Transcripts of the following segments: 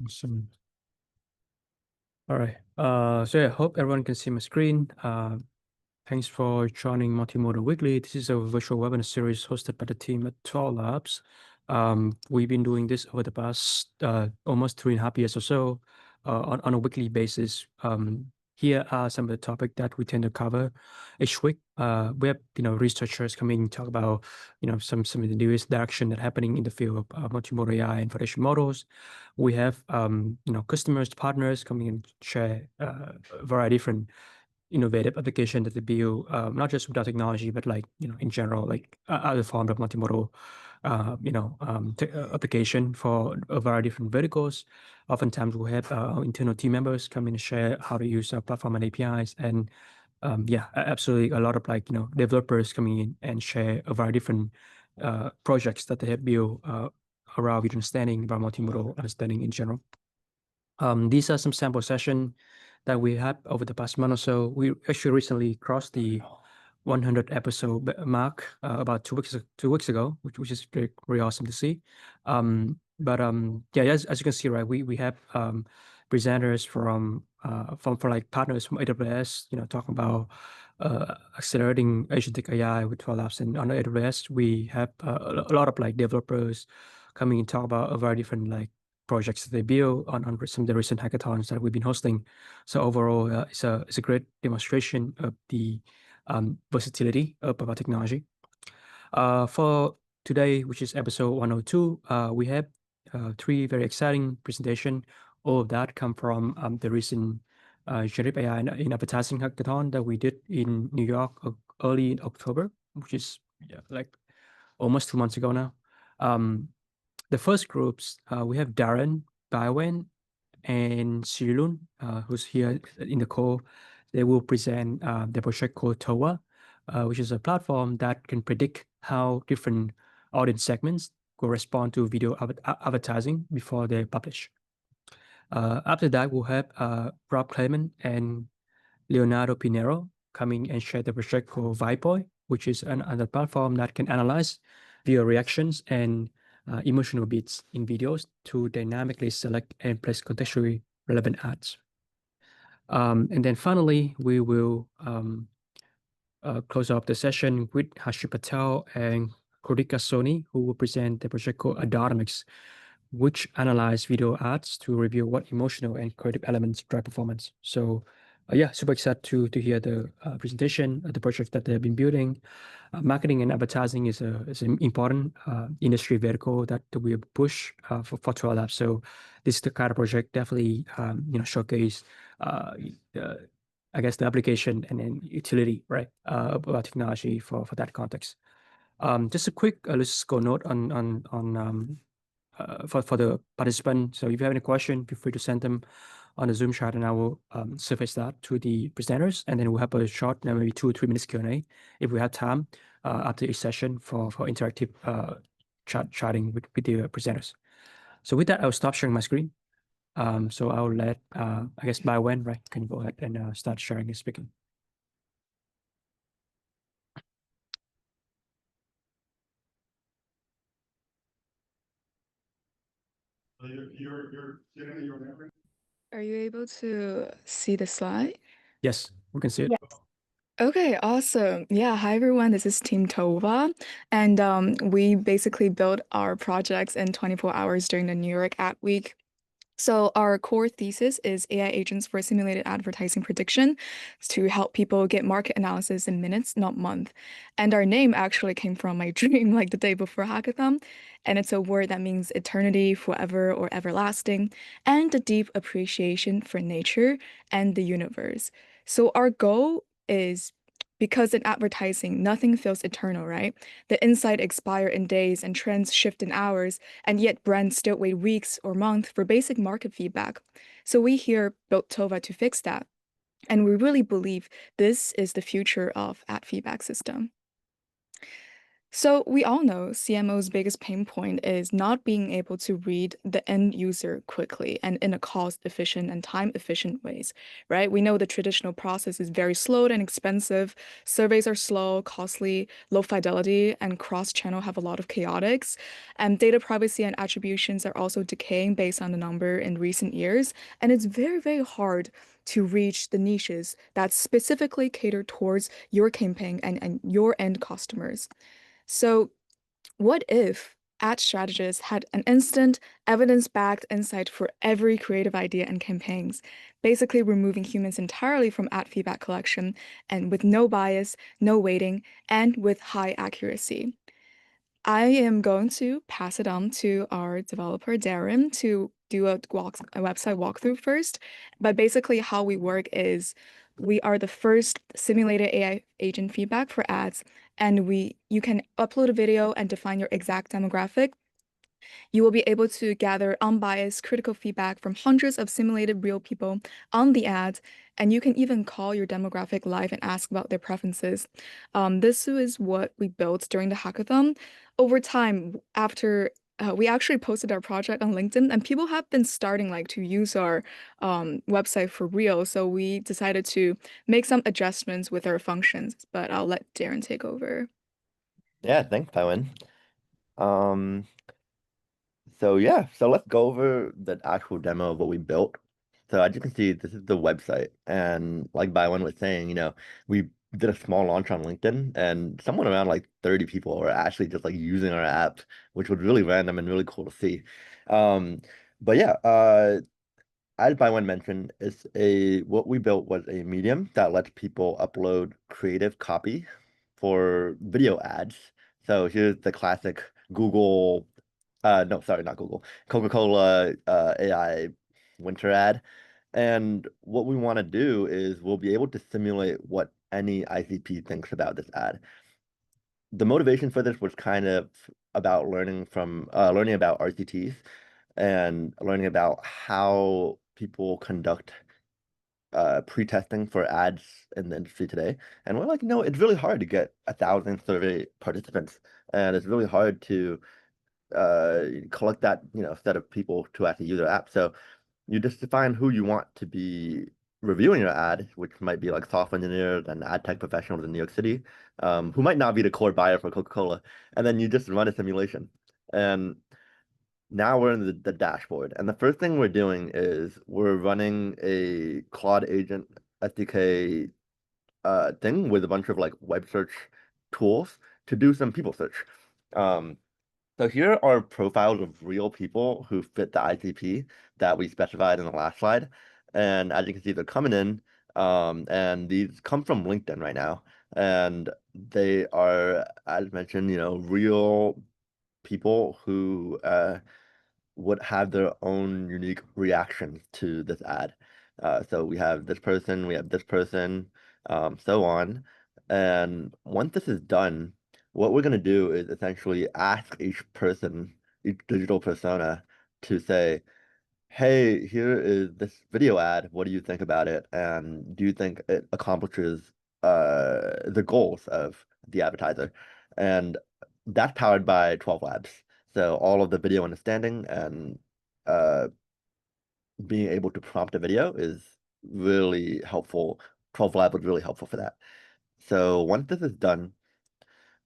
Awesome. All right. So yeah, hope everyone can see my screen. Thanks for joining Multimodal Weekly. This is a virtual webinar series hosted by the team at TwelveLabs. We've been doing this over the past almost 3.5 years or so on a weekly basis. Here are some of the topics that we tend to cover each week. We have researchers coming and talk about some of the newest direction that happening in the field of multimodal AI and foundation models. We have customers, partners coming and share a variety of different innovative application that they build, not just with our technology, but like, in general, like other form of multimodal, application for a variety of different verticals. Oftentimes we have our internal team members come in and share how to use our platform and APIs. And absolutely a lot of developers coming in and share a variety of different projects that they have built around understanding about multimodal understanding in general. These are some sample session that we had over the past month or so. We actually recently crossed the 100 episode mark about 2 weeks ago, which is very awesome to see. As you can see, right, we have presenters from like partners from AWS, talking about accelerating agentic AI with TwelveLabs, and on AWS we have a lot of like developers coming and talk about a very different like projects that they build on some of the recent hackathons that we've been hosting. So overall, it's a great demonstration of the versatility of our technology. For today, which is episode 102, we have 3 very exciting presentation. All of that come from the recent Generative AI in advertising hackathon that we did in New York early in October, which is like almost 2 months ago now. The first groups, we have Daren, Baiwen, and Xilun, who's here in the call. They will present the project called Towa, which is a platform that can predict how different audience segments will respond to video advertising before they publish. After that, we'll have Rob and Leonardo Pinero coming and share the project called VibePoint, which is another platform that can analyze viewer reactions and emotional beats in videos to dynamically select and place contextually relevant ads. And then finally, we will close off the session with Harshil Patel and Krutika who will present the project called Adonomics, which analyze video ads to reveal what emotional and creative elements drive performance. So super excited to hear the presentation of the project that they've been building. Marketing and advertising is an important industry vertical that we push for TwelveLabs. So this is the kind of project definitely showcase I guess the application and then utility, right, of our technology for that context. Just a quick logistical note on for the participant. So if you have any question, feel free to send them on the Zoom chat, and I will surface that to the presenters, and then we'll have a short, maybe 2 or 3 minutes Q&A if we have time after each session for interactive chatting with the presenters. So with that, I'll stop sharing my screen. So I'll let, I guess, Baiwen, right, can you go ahead and start sharing and speaking. Are you able to see the slide? Yes, we can see it. Yes. Okay, awesome. Yeah, hi everyone. This is Team Towa, and we basically built our projects in 24 hours during the New York Ad Week. So our core thesis is AI agents for simulated advertising prediction to help people get market analysis in minutes, not months. And our name actually came from my dream, like the day before hackathon. And it's a word that means eternity, forever, or everlasting, and a deep appreciation for nature and the universe. So our goal is because in advertising, nothing feels eternal, right? The insight expire in days and trends shift in hours, and yet brands still wait weeks or months for basic market feedback. So we here built Tova to fix that. And we really believe this is the future of ad feedback system. So we all know CMO's biggest pain point is not being able to read the end user quickly and in a cost efficient and time efficient ways, right? We know the traditional process is very slow and expensive. Surveys are slow, costly, low fidelity, and cross-channel have a lot of chaotics. And data privacy and attributions are also decaying based on the number in recent years. And it's very, very hard to reach the niches that specifically cater towards your campaign and your end customers. So, what if ad strategists had an instant, evidence-backed insight for every creative idea and campaigns, basically removing humans entirely from ad feedback collection and with no bias, no weighting, and with high accuracy? I am going to pass it on to our developer, Daren, to do a website walkthrough first. But basically, how we work is we are the first simulated AI agent feedback for ads, and you can upload a video and define your exact demographic. You will be able to gather unbiased critical feedback from hundreds of simulated real people on the ad, and you can even call your demographic live and ask about their preferences. This is what we built during the hackathon. Over time, after we actually posted our project on LinkedIn, and people have been starting like to use our website for real. So we decided to make some adjustments with our functions, but I'll let Darren take over. Yeah, thanks, Baiwen. Um, so let's go over the actual demo of what we built. So as you can see, this is the website, and like Baiwen was saying, we did a small launch on LinkedIn, and someone around like 30 people are actually just like using our app, which was really random and really cool to see. Um, but yeah, as Baiwen mentioned, what we built was a medium that lets people upload creative copy for video ads. So here's the classic Google, no, sorry, not Google, Coca-Cola AI winter ad. And what we want to do is we'll be able to simulate what any ICP thinks about this ad. The motivation for this was kind of about learning about RCTs and learning about how people conduct pre-testing for ads in the industry today. And we're like, no, it's really hard to get 1,000 survey participants, and it's really hard to collect that set of people to actually use our app. So you just define who you want to be reviewing your ad, which might be like software engineers and ad tech professionals in New York City, who might not be the core buyer for Coca-Cola, and then you just run a simulation. And now we're in the dashboard, and the first thing we're doing is we're running a Claude Agent SDK thing with a bunch of like web search tools to do some people search. Um, so here are profiles of real people who fit the ICP that we specified in the last slide. And as you can see, they're coming in, and these come from LinkedIn right now. And they are, as mentioned, real people who would have their own unique reactions to this ad. So we have this person, we have this person, so on. And once this is done, what we're going to do is essentially ask each person, each digital persona, to say, hey, here is this video ad. What do you think about it? And do you think it accomplishes the goals of the advertiser? And that's powered by TwelveLabs. So all of the video understanding and uh, being able to prompt a video is really helpful. 12Lab was really helpful for that. So once this is done,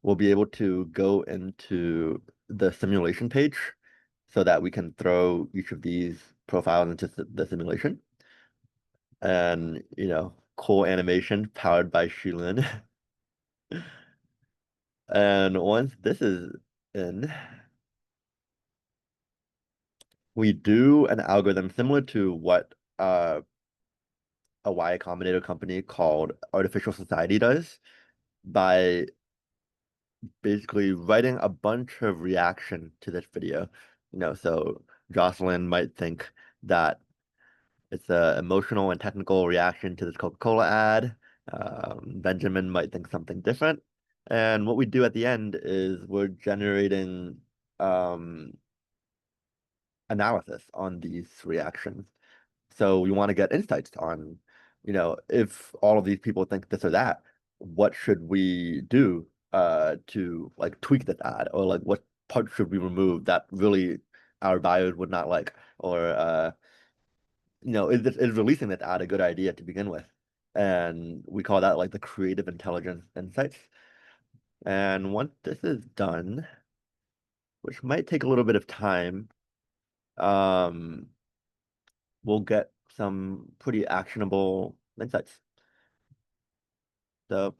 we'll be able to go into the simulation page so that we can throw each of these profiles into the simulation. And, cool animation powered by Xilun. And once this is in, we do an algorithm similar to what a Y Combinator company called Artificial Society does by basically writing a bunch of reaction to this video. So Jocelyn might think that it's an emotional and technical reaction to this Coca-Cola ad. Benjamin might think something different. And what we do at the end is we're generating um, analysis on these reactions. So we want to get insights on, if all of these people think this or that, what should we do to like tweak this ad, or like what part should we remove that really our buyers would not like, or is releasing that ad a good idea to begin with? And we call that like the creative intelligence insights. And once this is done, which might take a little bit of time, um, we'll get some pretty actionable insights. So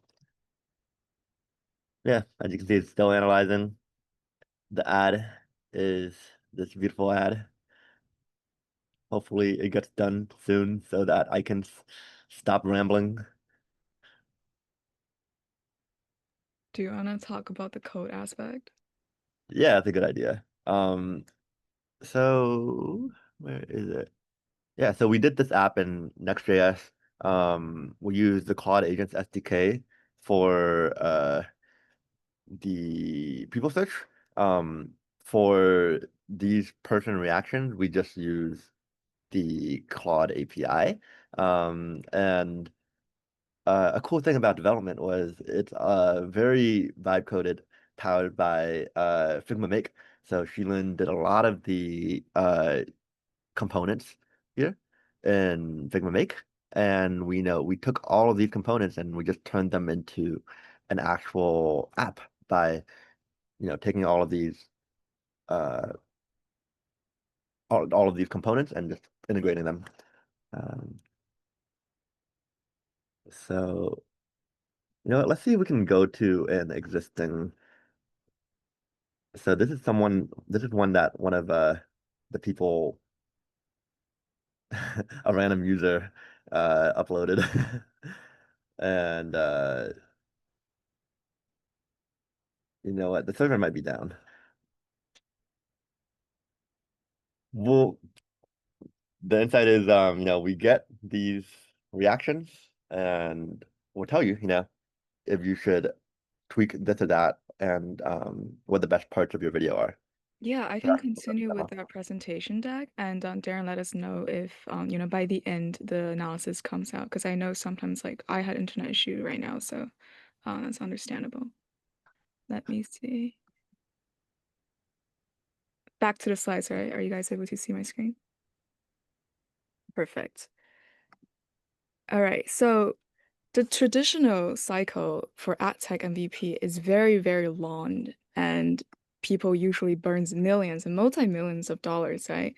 yeah, as you can see, it's still analyzing. The ad is this beautiful ad. Hopefully it gets done soon so that I can stop rambling. Do you want to talk about the code aspect? Yeah, that's a good idea. So where is it? Yeah, so we did this app in Next.js. We use the Claude Agents SDK for the people search. For these person reactions, we just use the Claude API. And a cool thing about development was it's very vibe coded, powered by Figma Make. So Xilun did a lot of the components here in Figma Make, and we took all of these components and we just turned them into an actual app by taking all of these uh, all of these components and just integrating them. Um, so let's see if we can go to an existing. So this is one that one of the people, a random user uploaded. And you know what? The server might be down. Well, the insight is, we get these reactions and we'll tell you, if you should tweak this or that and what the best parts of your video are. Yeah, I can continue with that presentation deck, and Darren, let us know if by the end the analysis comes out, because I know sometimes like I had internet issue right now, so that's understandable. Let me see. Back to the slides, right? Are you guys able to see my screen? Perfect. All right, so the traditional cycle for ad tech MVP is very, very long, and people usually burns millions and multi-millions of dollars, right?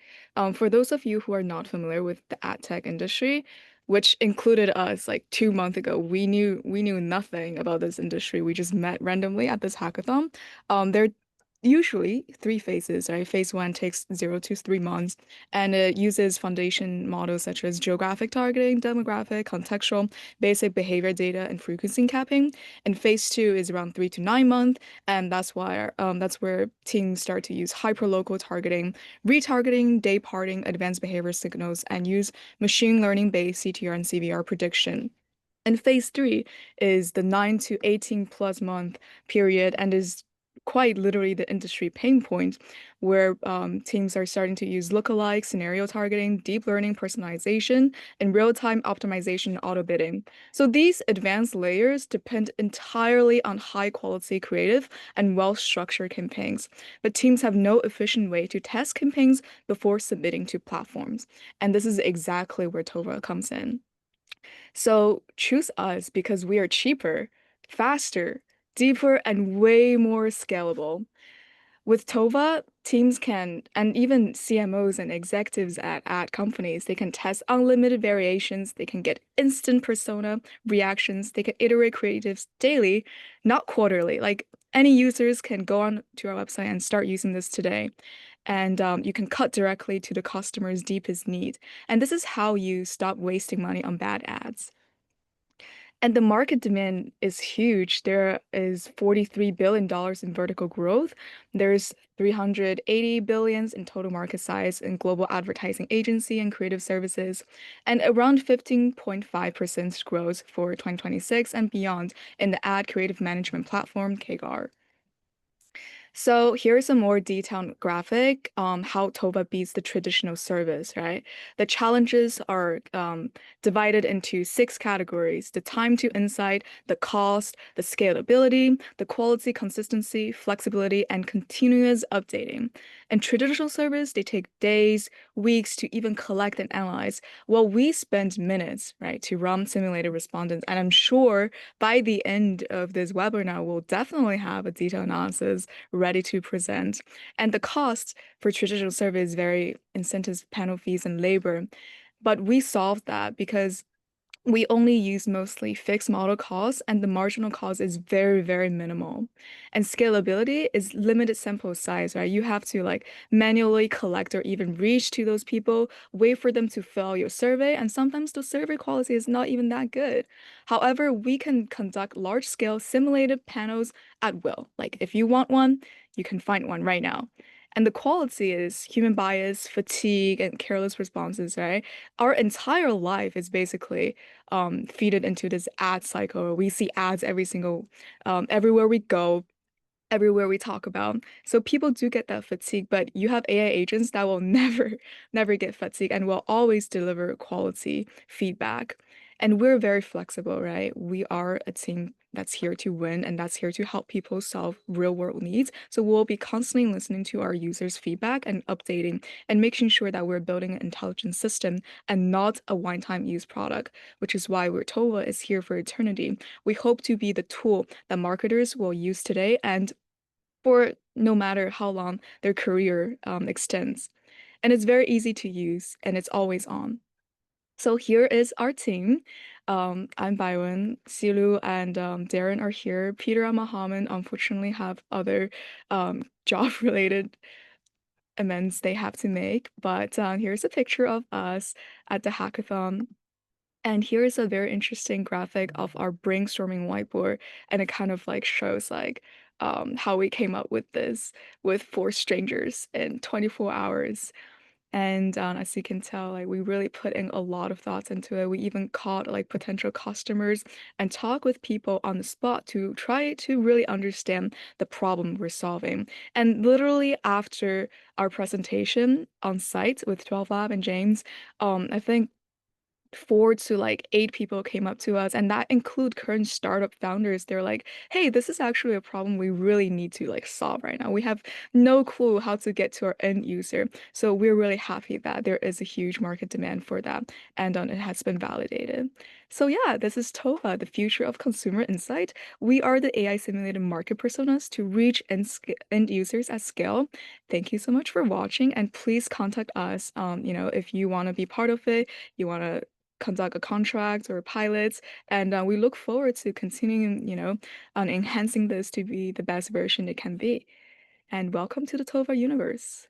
For those of you who are not familiar with the ad tech industry, which included us like 2 months ago, we knew nothing about this industry. We just met randomly at this hackathon. There are usually three phases, right? Phase one takes 0 to 3 months, and it uses foundation models such as geographic targeting, demographic, contextual, basic behavior data, and frequency capping. And phase two is around 3 to 9 months, and that's where teams start to use hyperlocal targeting, retargeting, day parting, advanced behavior signals, and use machine learning-based CTR and CVR prediction. And phase three is the 9 to 18+ month period and is quite literally the industry pain point where teams are starting to use lookalike, scenario targeting, deep learning personalization, and real-time optimization auto bidding. So these advanced layers depend entirely on high-quality creative and well-structured campaigns. But teams have no efficient way to test campaigns before submitting to platforms. And this is exactly where Tova comes in. So choose us because we are cheaper, faster, deeper, and way more scalable. With Tova, teams can, and even CMOs and executives at ad companies, they can test unlimited variations, they can get instant persona reactions, they can iterate creatives daily, not quarterly. Like any users can go on to our website and start using this today. And you can cut directly to the customer's deepest need. And this is how you stop wasting money on bad ads. And the market demand is huge. There is $43 billion in vertical growth. There's 380 billions in total market size in global advertising agency and creative services, and around 15.5% growth for 2026 and beyond in the ad creative management platform, KGAR. So here's a more detailed graphic how Towa beats the traditional service, right? The challenges are divided into 6 categories: the time to insight, the cost, the scalability, the quality, consistency, flexibility, and continuous updating. And traditional service, they take days, weeks to even collect and analyze. Well, we spend minutes, right, to run simulated respondents. And I'm sure by the end of this webinar, we'll definitely have a detailed analysis ready to present. And the cost for traditional service vary incentives, panel fees, and labor. But we solved that because we only use mostly fixed model costs, and the marginal cost is very, very minimal. And scalability is limited sample size, right? You have to like manually collect or even reach to those people, wait for them to fill your survey, and sometimes the survey quality is not even that good. However, we can conduct large-scale simulated panels at will. Like if you want one, you can find one right now. And the quality is human bias, fatigue, and careless responses, right? Our entire life is basically feed it into this ad cycle. We see ads every single everywhere we go, everywhere we talk about. So people do get that fatigue, but you have AI agents that will never get fatigue and will always deliver quality feedback. And we're very flexible, right? We are a team that's here to win and that's here to help people solve real world needs. So we'll be constantly listening to our users' feedback and updating and making sure that we're building an intelligent system and not a one-time use product, which is why we're Towa is here for eternity. We hope to be the tool that marketers will use today and for no matter how long their career extends. And it's very easy to use and it's always on. So here is our team. I'm Baiwen, Xilun, and Daren are here. Peter and Mohammed unfortunately have other job-related amends they have to make. But here's a picture of us at the hackathon. And here's a very interesting graphic of our brainstorming whiteboard, and it kind of like shows like how we came up with this with 4 strangers in 24 hours. And as you can tell, like we really put in a lot of thoughts into it. We even called like potential customers and talk with people on the spot to try to really understand the problem we're solving. And literally after our presentation on site with 12Lab and James, I think 4 to 8 people came up to us, and that include current startup founders. They're like, hey, this is actually a problem we really need to like solve right now. We have no clue how to get to our end user. So we're really happy that there is a huge market demand for that, and it has been validated. So yeah, this is Towa, the future of consumer insight. We are the AI simulated market personas to reach end users at scale. Thank you so much for watching, and please contact us. If you want to be part of it, you want to conduct a contract or pilots, and we look forward to continuing, on enhancing this to be the best version it can be. And welcome to the Tova universe.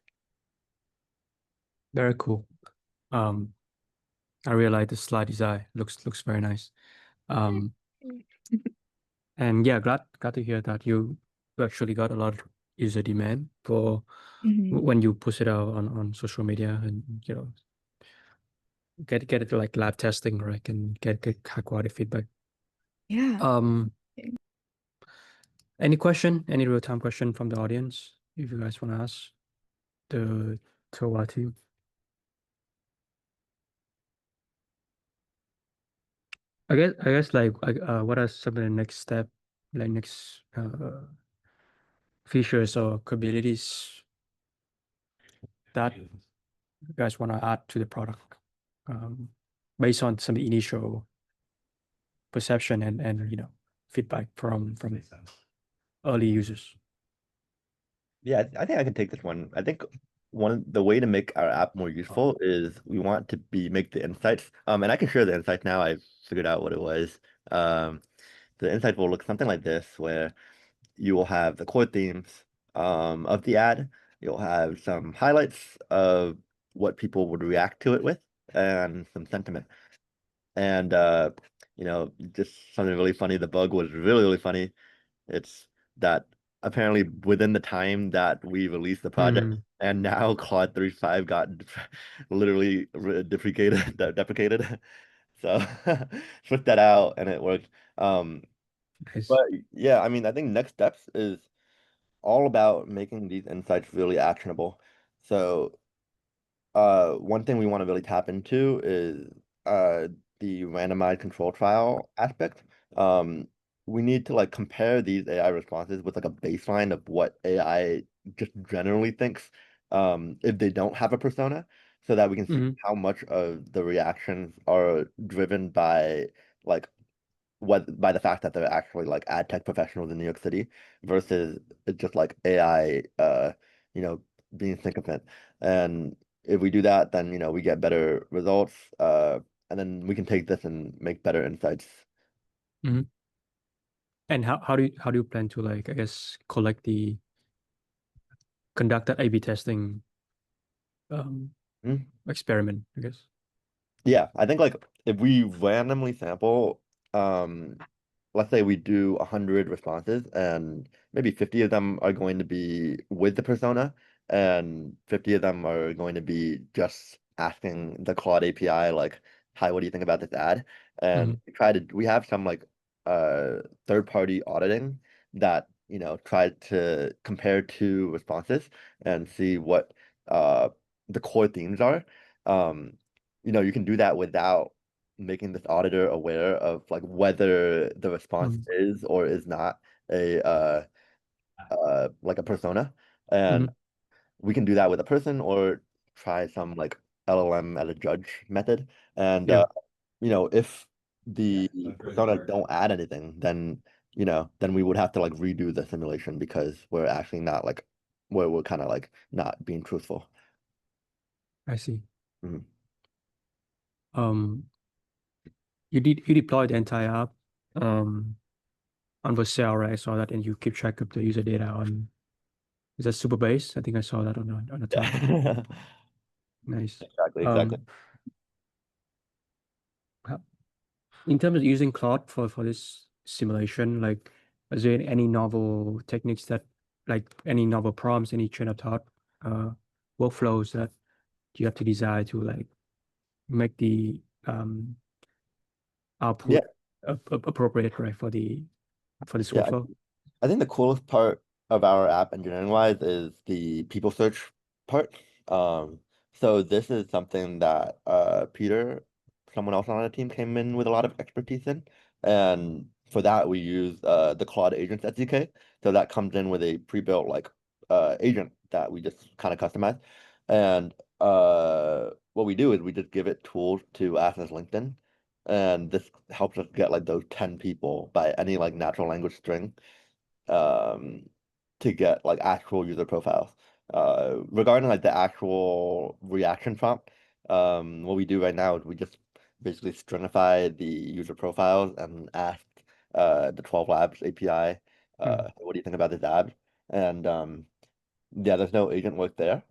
Very cool. I really like the slide design. Looks very nice. And yeah, glad to hear that you actually got a lot of user demand for when you push it out on social media and get it like lab testing, right? And get high quality feedback. Yeah. Any real-time question from the audience, if you guys want to ask the Towa team? I guess like what are some of the next step, like next features or capabilities that you guys want to add to the product, based on some initial perception and feedback from early users? Yeah, I think I can take this one. I think the way to make our app more useful is we want to make the insights. And I can share the insights now. I figured out what it was. Um, the insights will look something like this, where you will have the core themes of the ad. You'll have some highlights of what people would react to it with, and some sentiment. And just something really funny. The bug was really, really funny. It's that apparently within the time that we released the project, and now Claude 3.5 got literally deprecated. So switched that out and it worked. Nice. But yeah, I mean, I think next steps is all about making these insights really actionable. So one thing we want to really tap into is the randomized control trial aspect. Um, we need to like compare these AI responses with like a baseline of what AI just generally thinks if they don't have a persona, so that we can see Mm-hmm. how much of the reactions are driven by like what by the fact that they're actually like ad tech professionals in New York City versus it's just like AI you know being sycophant. And if we do that, then we get better results, and then we can take this and make better insights. Mm-hmm. And how do you plan to, like, I guess, conduct that A/B testing um Mhm. experiment, I guess? Yeah, I think like if we randomly sample, um, let's say we do 100 responses and maybe 50 of them are going to be with the persona and 50 of them are going to be just asking the Claude API like, hi, what do you think about this ad? And Mm-hmm. we have some like third party auditing that, tried to compare two responses and see what the core themes are. Um, you can do that without making this auditor aware of like whether the response Mm-hmm. is or is not a like a persona. And Mm-hmm. we can do that with a person or try some like LLM as a judge method. And Yeah, if the persona don't add anything, then we would have to like redo the simulation because we're actually not like we're kind of like not being truthful. I see. Mhm. Um, you deploy the entire app on Vercel, right? I saw that, and you keep track of the user data on, is that Superbase? I think I saw that on the top. Yeah. Nice. Exactly. How- in terms of using Claude for this simulation, like, is there any novel techniques that, like, any novel prompts, any train of thought uh workflows that you have to design to, like, make the Yeah. output appropriate, right, for this Yeah. workflow? I think the coolest part of our app engineering wise is the people search part. So this is something that Peter, someone else on our team, came in with a lot of expertise in. And for that we use the Claude Agents SDK. So that comes in with a pre-built like agent that we just kind of customize. And what we do is we just give it tools to access LinkedIn. And this helps us get like those 10 people by any like natural language string um, to get like actual user profiles. Regarding like the actual reaction prompt, what we do right now is we just basically stringify the user profiles and ask the TwelveLabs API, Mm. what do you think about this ad? And yeah, there's no agent work there.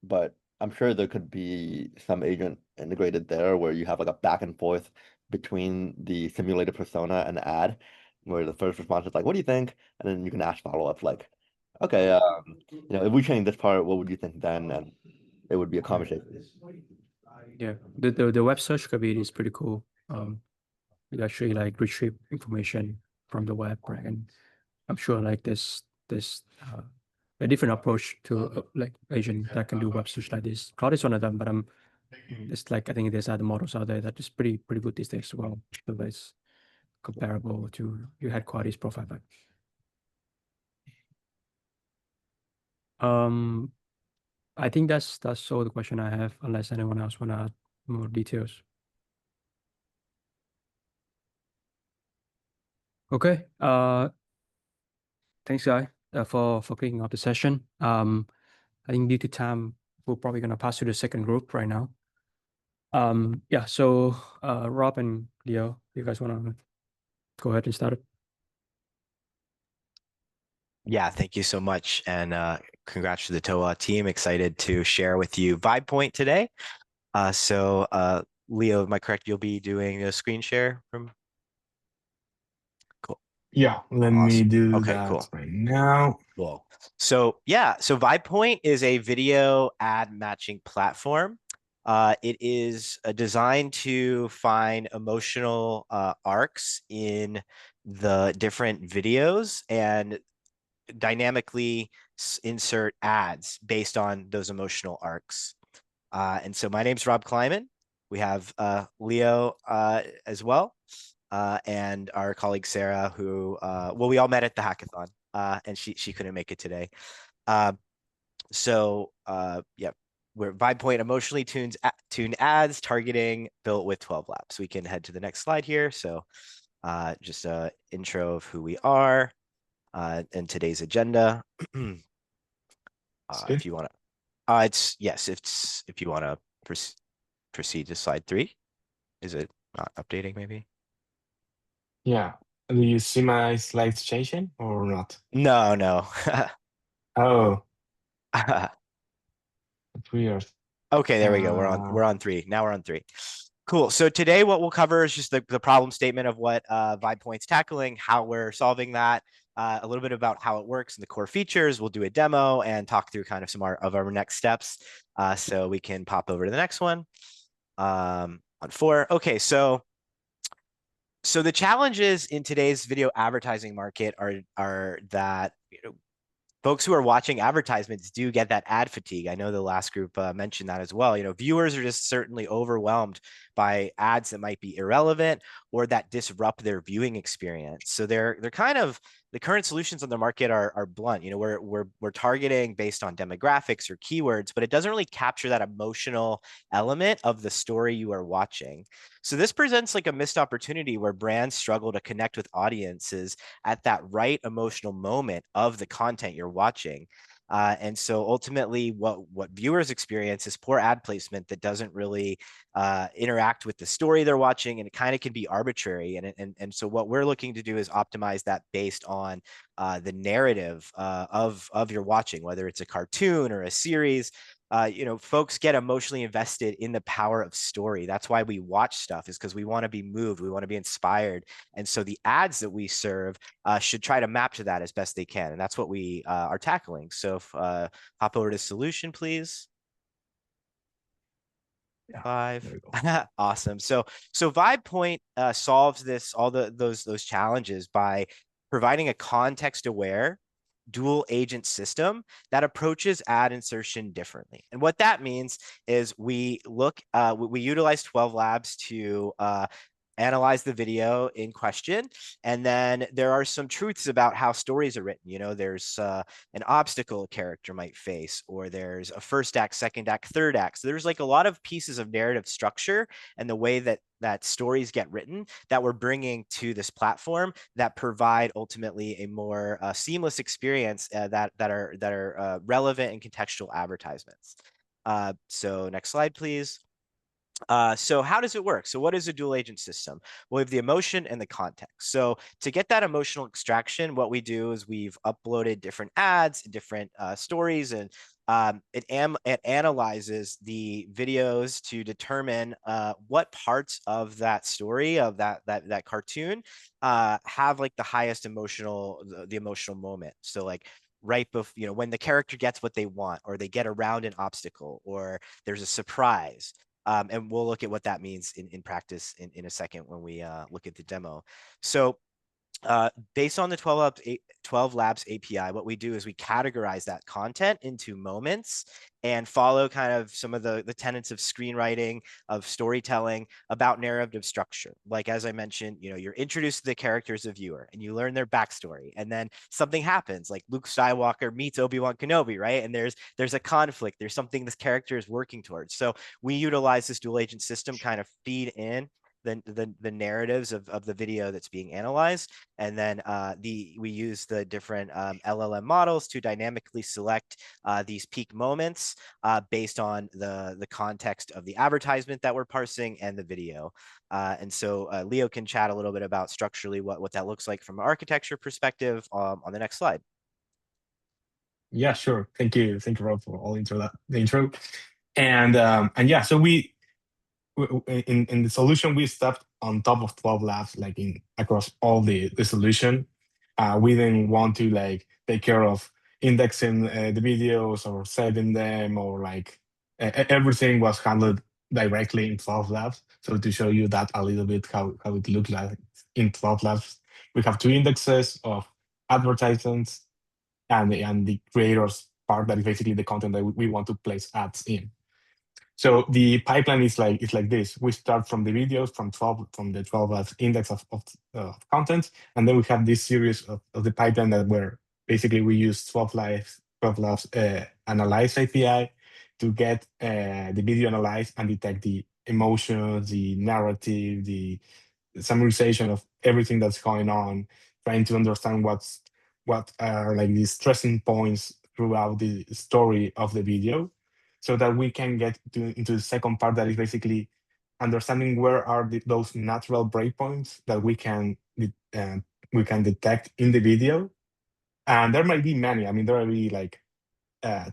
But I'm sure there could be some agent integrated there where you have like a back and forth between the simulated persona and the ad, where the first response is like, what do you think? And then you can ask follow-ups like, okay, if we change this part, what would you think then? And it would be a conversation. Yeah, the web search capability is pretty cool. You actually, like, retrieve information from the web, right? And I'm sure, like, this a different approach to, like, agent that can do web search like this. Cloud is one of them, but it's like, I think there's other models out there that is pretty good these days as well. So it's comparable to your headquarters profile. But um, I think that's all the question I have, unless anyone else wanna add more details. Okay. Thanks, guy, for kicking off the session. I think due to time, we're probably gonna pass to the second group right now. Yeah. So, Rob and Leo, you guys wanna go ahead and start it? Yeah, thank you so much. And congrats to the Towa team. Excited to share with you VibePoint today. Leo, am I correct? You'll be doing a screen share from. Cool. Yeah, let me Awesome. do Okay, that cool. right now. Cool. So VibePoint is a video ad matching platform. It is designed to find emotional arcs in the different videos, and dynamically insert ads based on those emotional arcs. And so my name's Rob Kleiman. We have Leo as well, and our colleague Sarah, who well, we all met at the hackathon, and she couldn't make it today. Yeah, we're VibePoint emotionally tuned ads targeting built with TwelveLabs. We can head to the next slide here. So just a intro of who we are and today's agenda. If you want to, if you want to proceed to slide 3. Is it not updating maybe? Yeah. Do you see my slides changing or not? No. Oh, that's weird. Okay, there we go. We're on 3. Now we're on 3. Cool. So today what we'll cover is just the problem statement of what VibePoint's tackling, how we're solving that, a little bit about how it works and the core features. We'll do a demo and talk through kind of some of our next steps. So we can pop over to the next one on 4. Okay, so the challenges in today's video advertising market are that folks who are watching advertisements do get that ad fatigue. I know the last group mentioned that as well. Viewers are just certainly overwhelmed by ads that might be irrelevant or that disrupt their viewing experience. So they're kind of, the current solutions on the market are blunt. We're targeting based on demographics or keywords, but it doesn't really capture that emotional element of the story you are watching. So this presents like a missed opportunity where brands struggle to connect with audiences at that right emotional moment of the content you're watching. And so ultimately what viewers experience is poor ad placement that doesn't really interact with the story they're watching, and it kind of can be arbitrary. And so what we're looking to do is optimize that based on the narrative of your watching, whether it's a cartoon or a series. Folks get emotionally invested in the power of story. That's why we watch stuff, is because we want to be moved, we want to be inspired. And so the ads that we serve should try to map to that as best they can. And that's what we are tackling. So hop over to solution, please. Yeah, 5. Awesome. So VibePoint solves all those challenges by providing a context-aware dual agent system that approaches ad insertion differently. And what that means is we utilize TwelveLabs to analyze the video in question. And then there are some truths about how stories are written. There's an obstacle a character might face, or there's a first act, second act, third act. So there's like a lot of pieces of narrative structure and the way that stories get written that we're bringing to this platform that provide ultimately a more seamless experience that are relevant and contextual advertisements. So next slide, please. So how does it work? So what is a dual agent system? Well, we have the emotion and the context. So to get that emotional extraction, what we do is we've uploaded different ads, different stories, and it analyzes the videos to determine what parts of that story, of that cartoon, have like the highest the emotional moment. So like right before, when the character gets what they want, or they get around an obstacle, or there's a surprise. And we'll look at what that means in practice in a second when we look at the demo. So based on the TwelveLabs API, what we do is we categorize that content into moments and follow kind of some of the tenets of screenwriting, of storytelling, about narrative structure. Like, as I mentioned, you're introduced to the character as a viewer and you learn their backstory, and then something happens, like Luke Skywalker meets Obi-Wan Kenobi, right? And there's a conflict, there's something this character is working towards. So we utilize this dual agent system, kind of feed in the narratives of the video that's being analyzed, and then we use the different LLM models to dynamically select these peak moments based on the context of the advertisement that we're parsing and the video. And so Leo can chat a little bit about structurally what that looks like from an architecture perspective on the next slide. Yeah, sure. Thank you, Rob, for all the intro. And yeah, so in the solution we stepped on top of TwelveLabs, like across all the solution. We didn't want to like take care of indexing the videos or saving them, or like everything was handled directly in TwelveLabs. So to show you that a little bit how it looked like in TwelveLabs, we have 2 indexes of advertisements, and the creators part, that is basically the content that we want to place ads in. So the pipeline is like this. We start from the videos from the 12 index of content, and then we have this series of the pipeline that where basically we use TwelveLabs Analyze API to get the video analyzed and detect the emotions, the narrative, the summarization of everything that's going on, trying to understand what are like the stressing points throughout the story of the video, so that we can get into the second part, that is basically understanding where are those natural breakpoints that we can detect in the video. And there might be many. I mean, there will be like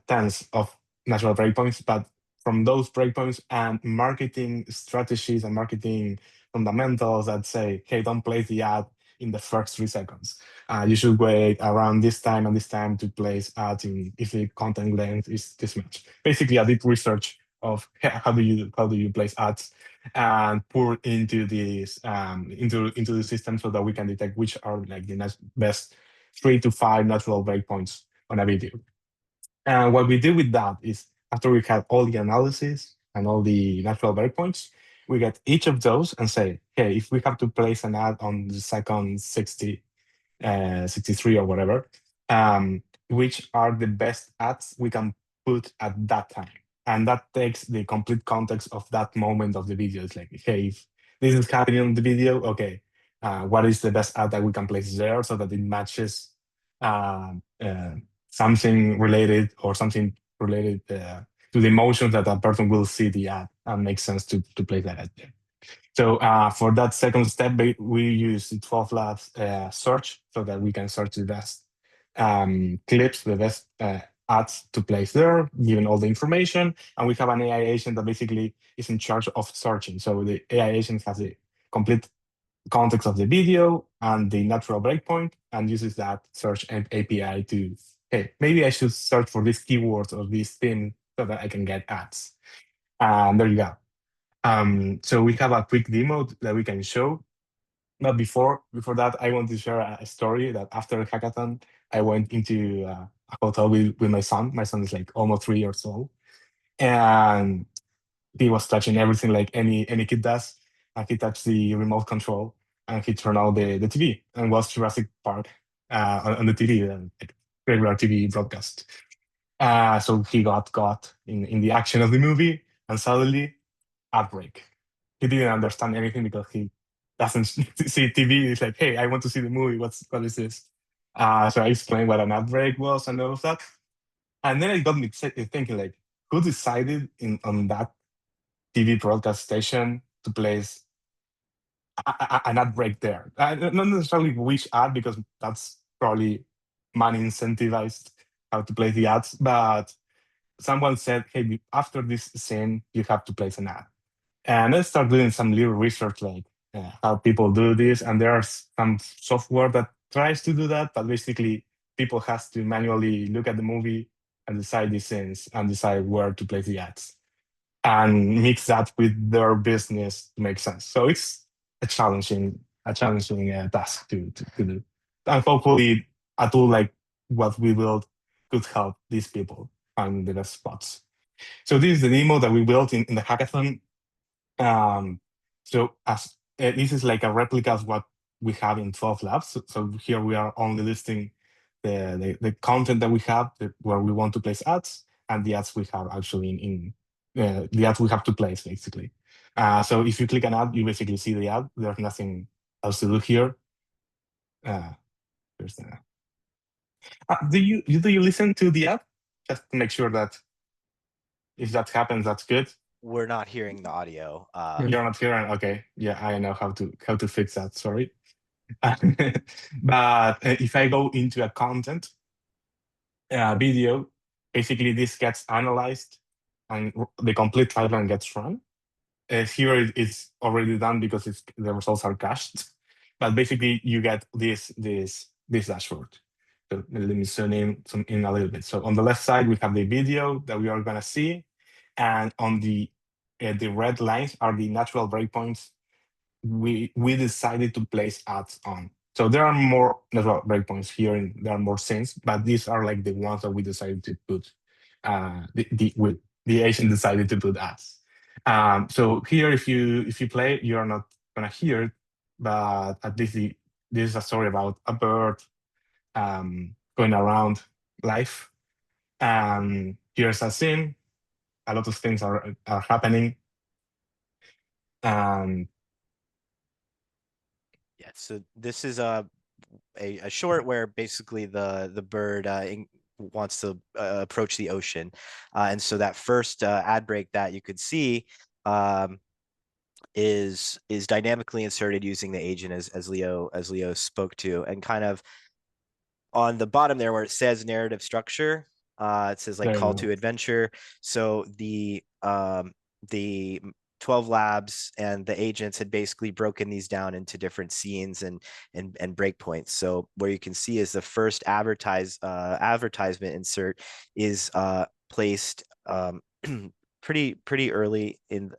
tens of natural breakpoints, but from those breakpoints and marketing strategies and marketing fundamentals that say, hey, don't place the ad in the first 3 seconds. You should wait around this time and this time to place ads if the content length is this much. Basically, I did research of how do you place ads and pour into this into the system, so that we can detect which are like the best 3 to 5 natural breakpoints on a video. And what we did with that is, after we had all the analysis and all the natural breakpoints, we get each of those and say, hey, if we have to place an ad on the second 60, 63 or whatever, which are the best ads we can put at that time. And that takes the complete context of that moment of the video. It's like, hey, if this is happening on the video, okay, what is the best ad that we can place there, so that it matches something related to the emotions that a person will see the ad, and makes sense to place that ad there. So for that second step, we use the TwelveLabs search, so that we can search the best clips, the best ads to place there, given all the information. And we have an AI agent that basically is in charge of searching. So the AI agent has the complete context of the video and the natural breakpoint, and uses that search API to, hey, maybe I should search for this keyword or this thing so that I can get ads. And there you go. So we have a quick demo that we can show. But before that, I want to share a story that after a hackathon, I went into a hotel with my son. My son is like almost 3 years old. And he was touching everything like any kid does. And he touched the remote control, and he turned on the TV, and was Jurassic Park on the TV, like regular TV broadcast. So he got caught in the action of the movie, and suddenly, ad break. He didn't understand anything because he doesn't see TV. He's like, hey, I want to see the movie. What is this? So I explained what an ad break was and all of that. And then it got me thinking, like, who decided on that TV broadcast station to place an ad break there? Not necessarily which ad, because that's probably money incentivized how to play the ads, but someone said, hey, after this scene, you have to place an ad. And I started doing some little research, like how people do this. And there are some software that tries to do that, but basically people has to manually look at the movie and decide the scenes and decide where to place the ads, and mix that with their business to make sense. So it's a challenging task to do. And hopefully a tool like what we built could help these people find the best spots. So this is the demo that we built in the hackathon. So as this is like a replica of what we have in TwelveLabs. So here we are only listing the content that we have, where we want to place ads, and the ads we have actually in the ads we have to place, basically. So if you click an ad, you basically see the ad. There's nothing else to do here. Here's the do you listen to the ad? Just to make sure that if that happens, that's good. We're not hearing the audio. You're not hearing. Okay, yeah, I know how to fix that. Sorry. But if I go into a content video, basically this gets analyzed and the complete pipeline gets run. Here it's already done because the results are cached. But basically you get this dashboard. So let me zoom in a little bit. So on the left side, we have the video that we are gonna see. And on the red lines are the natural breakpoints we decided to place ads on. So there are more network breakpoints here, and there are more scenes, but these are like the ones that we decided to put. The agent decided to put ads. So here, if you play, you are not gonna hear it, but at least this is a story about a bird going around life. Here's a scene. A lot of things are happening. Yeah, so this is a short where basically the bird wants to approach the ocean, and so that first ad break that you could see is dynamically inserted using the agent as Leo spoke to, and kind of on the bottom there where it says narrative structure, it says like call to adventure. So the 12 labs and the agents had basically broken these down into different scenes and breakpoints. So where you can see is the first advertisement insert is placed pretty early in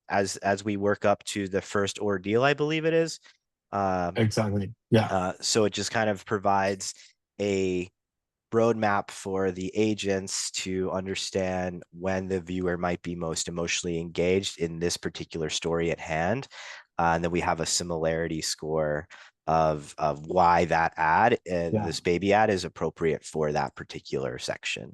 as we work up to the first ordeal, I believe it is. Exactly. Yeah. So it just kind of provides a roadmap for the agents to understand when the viewer might be most emotionally engaged in this particular story at hand. And then we have a similarity score of why that ad, this baby ad, is appropriate for that particular section.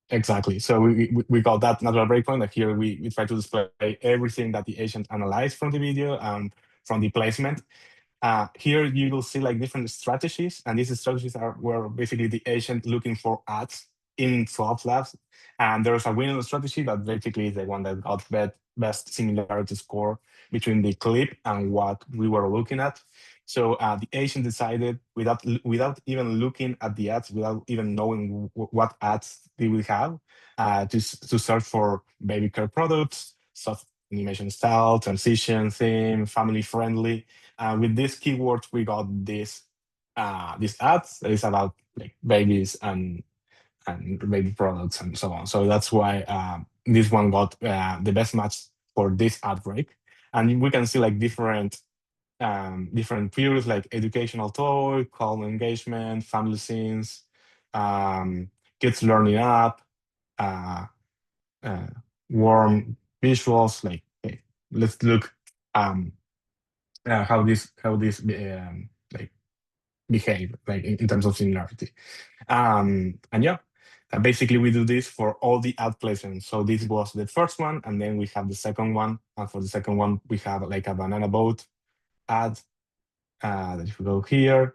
Exactly. So we got that natural breakpoint. Like here, we try to display everything that the agent analyzed from the video and from the placement. Here you will see like different strategies, and these strategies are where basically the agent looking for ads in TwelveLabs, and there's a winning strategy that basically is the one that got best similarity score between the clip and what we were looking at. So the agent decided without even looking at the ads, without even knowing what ads they will have, to search for baby care products, soft animation style, transition, theme, family friendly. With these keywords, we got this ads that is about like babies and baby products and so on. So that's why this one got the best match for this ad break. And we can see like different periods like educational toy, calm engagement, family scenes, kids learning app, warm visuals. Like, okay, let's look how this like behave like in terms of similarity. And yeah, basically we do this for all the ad placements. So this was the first one, and then we have the second one. And for the second one, we have like a banana boat ad. That if we go here,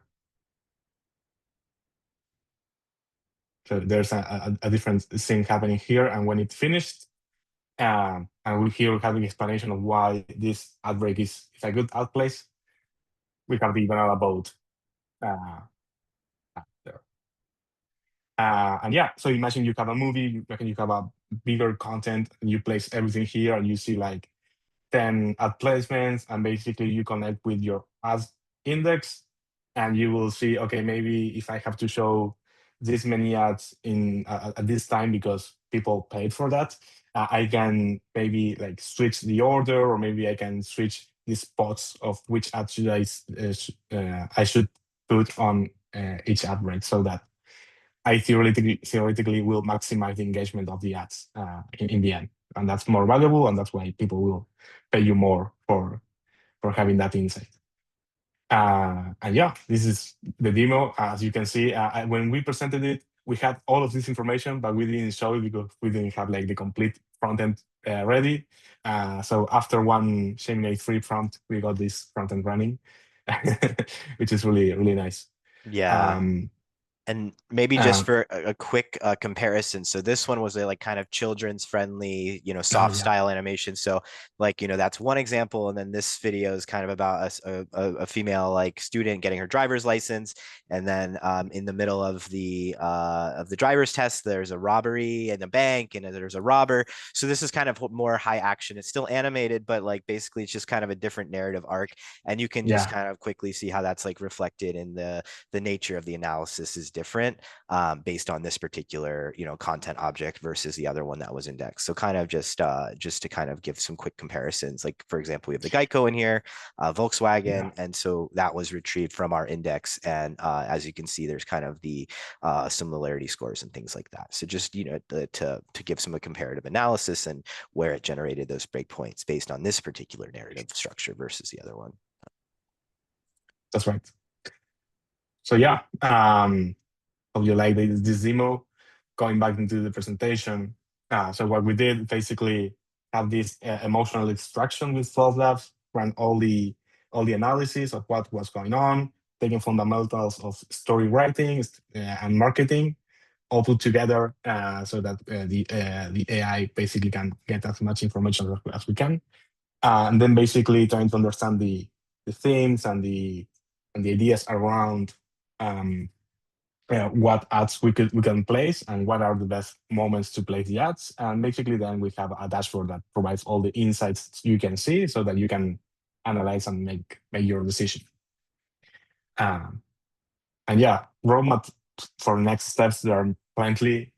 so there's a different thing happening here. And when it's finished, and we here have an explanation of why this ad break is a good ad place. We have the banana boat there. And yeah, so imagine you have a movie, you have a bigger content, and you place everything here, and you see like 10 ad placements, and basically you connect with your ads index, and you will see, okay, maybe if I have to show this many ads in at this time because people paid for that, I can maybe like switch the order, or maybe I can switch the spots of which ad should I should put on each ad break, so that I theoretically will maximize the engagement of the ads in the end, and that's more valuable, and that's why people will pay you more for having that insight. And yeah, this is the demo. As you can see, when we presented it, we had all of this information, but we didn't show it because we didn't have like the complete front end ready. So after one Gemini 3 prompt, we got this front end running, which is really nice. Yeah. And maybe just for a quick comparison. So this one was a like kind of children's friendly, soft style animation. So like, that's one example. And then this video is kind of about a female like student getting her driver's license. And then in the middle of the driver's test, there's a robbery in a bank and there's a robber. So this is kind of more high action. It's still animated, but like basically it's just kind of a different narrative arc. And you can just kind of quickly see how that's like reflected in the nature of the analysis is different based on this particular, content object versus the other one that was indexed. So kind of just to kind of give some quick comparisons. Like, for example, we have the Geico in here, Volkswagen, and so that was retrieved from our index. And as you can see, there's kind of the similarity scores and things like that. So just, to give some comparative analysis and where it generated those breakpoints based on this particular narrative structure versus the other one. That's right. So yeah, hope you like this demo. Going back into the presentation. So what we did basically have this emotional extraction with TwelveLabs, run all the analysis of what was going on, taking fundamentals of story writing and marketing, all put together so that the AI basically can get as much information as we can, and then basically trying to understand the themes and the ideas around what ads we can place and what are the best moments to place the ads. And basically then we have a dashboard that provides all the insights you can see so that you can analyze and make your decision. And yeah, roadmap for next steps, there are plenty.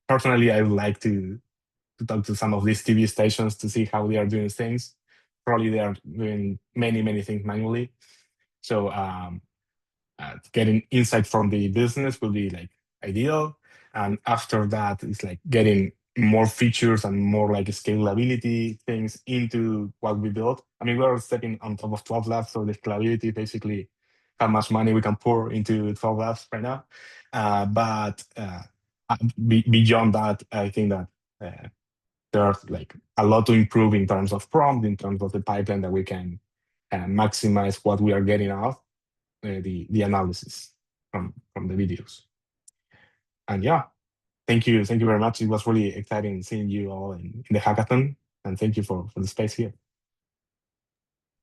Personally, I would like to talk to some of these TV stations to see how they are doing things. Probably they are doing many things manually. So getting insight from the business will be like ideal. And after that, it's like getting more features and more like scalability things into what we built. I mean, we're stepping on top of TwelveLabs, so the scalability basically how much money we can pour into TwelveLabs right now. But beyond that, I think that there's like a lot to improve in terms of prompt, in terms of the pipeline that we can maximize what we are getting out the analysis from the videos. And yeah, thank you very much. It was really exciting seeing you all in the hackathon, and thank you for the space here.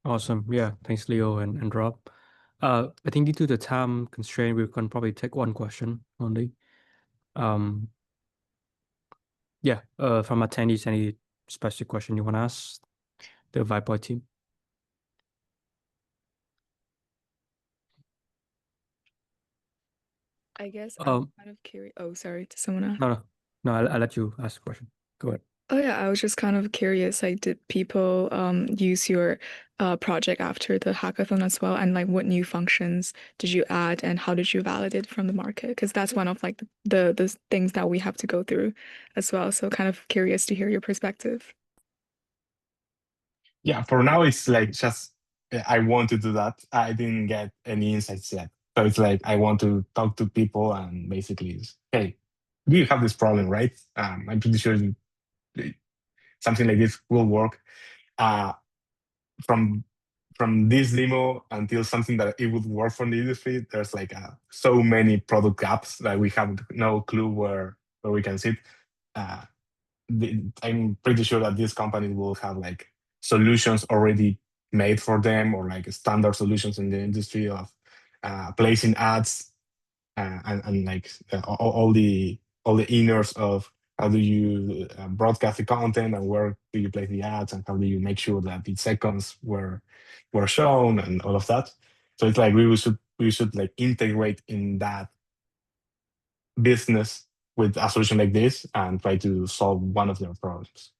Awesome. Yeah, thanks, Leo and Rob. I think due to the time constraint, we can probably take one question only. Yeah, from attendees, any specific question you want to ask the VibePoint team? I guess I'm kind of curious. Oh, sorry. Does someone ask? No, I'll let you ask the question. Go ahead. Oh yeah, I was just kind of curious. Like, did people use your project after the hackathon as well? And like, what new functions did you add, and how did you validate from the market? Because that's one of like the things that we have to go through as well. So kind of curious to hear your perspective. Yeah, for now it's like just I want to do that. I didn't get any insights yet. So it's like I want to talk to people and basically, hey, do you have this problem, right? I'm pretty sure something like this will work. From this demo until something that it would work for the industry, there's like so many product gaps that we have no clue where we can sit. I'm pretty sure that these companies will have like solutions already made for them, or like standard solutions in the industry of placing ads and like all the inners of how do you broadcast the content and where do you place the ads and how do you make sure that the seconds were shown and all of that. So it's like we should like integrate in that business with a solution like this and try to solve one of their problems.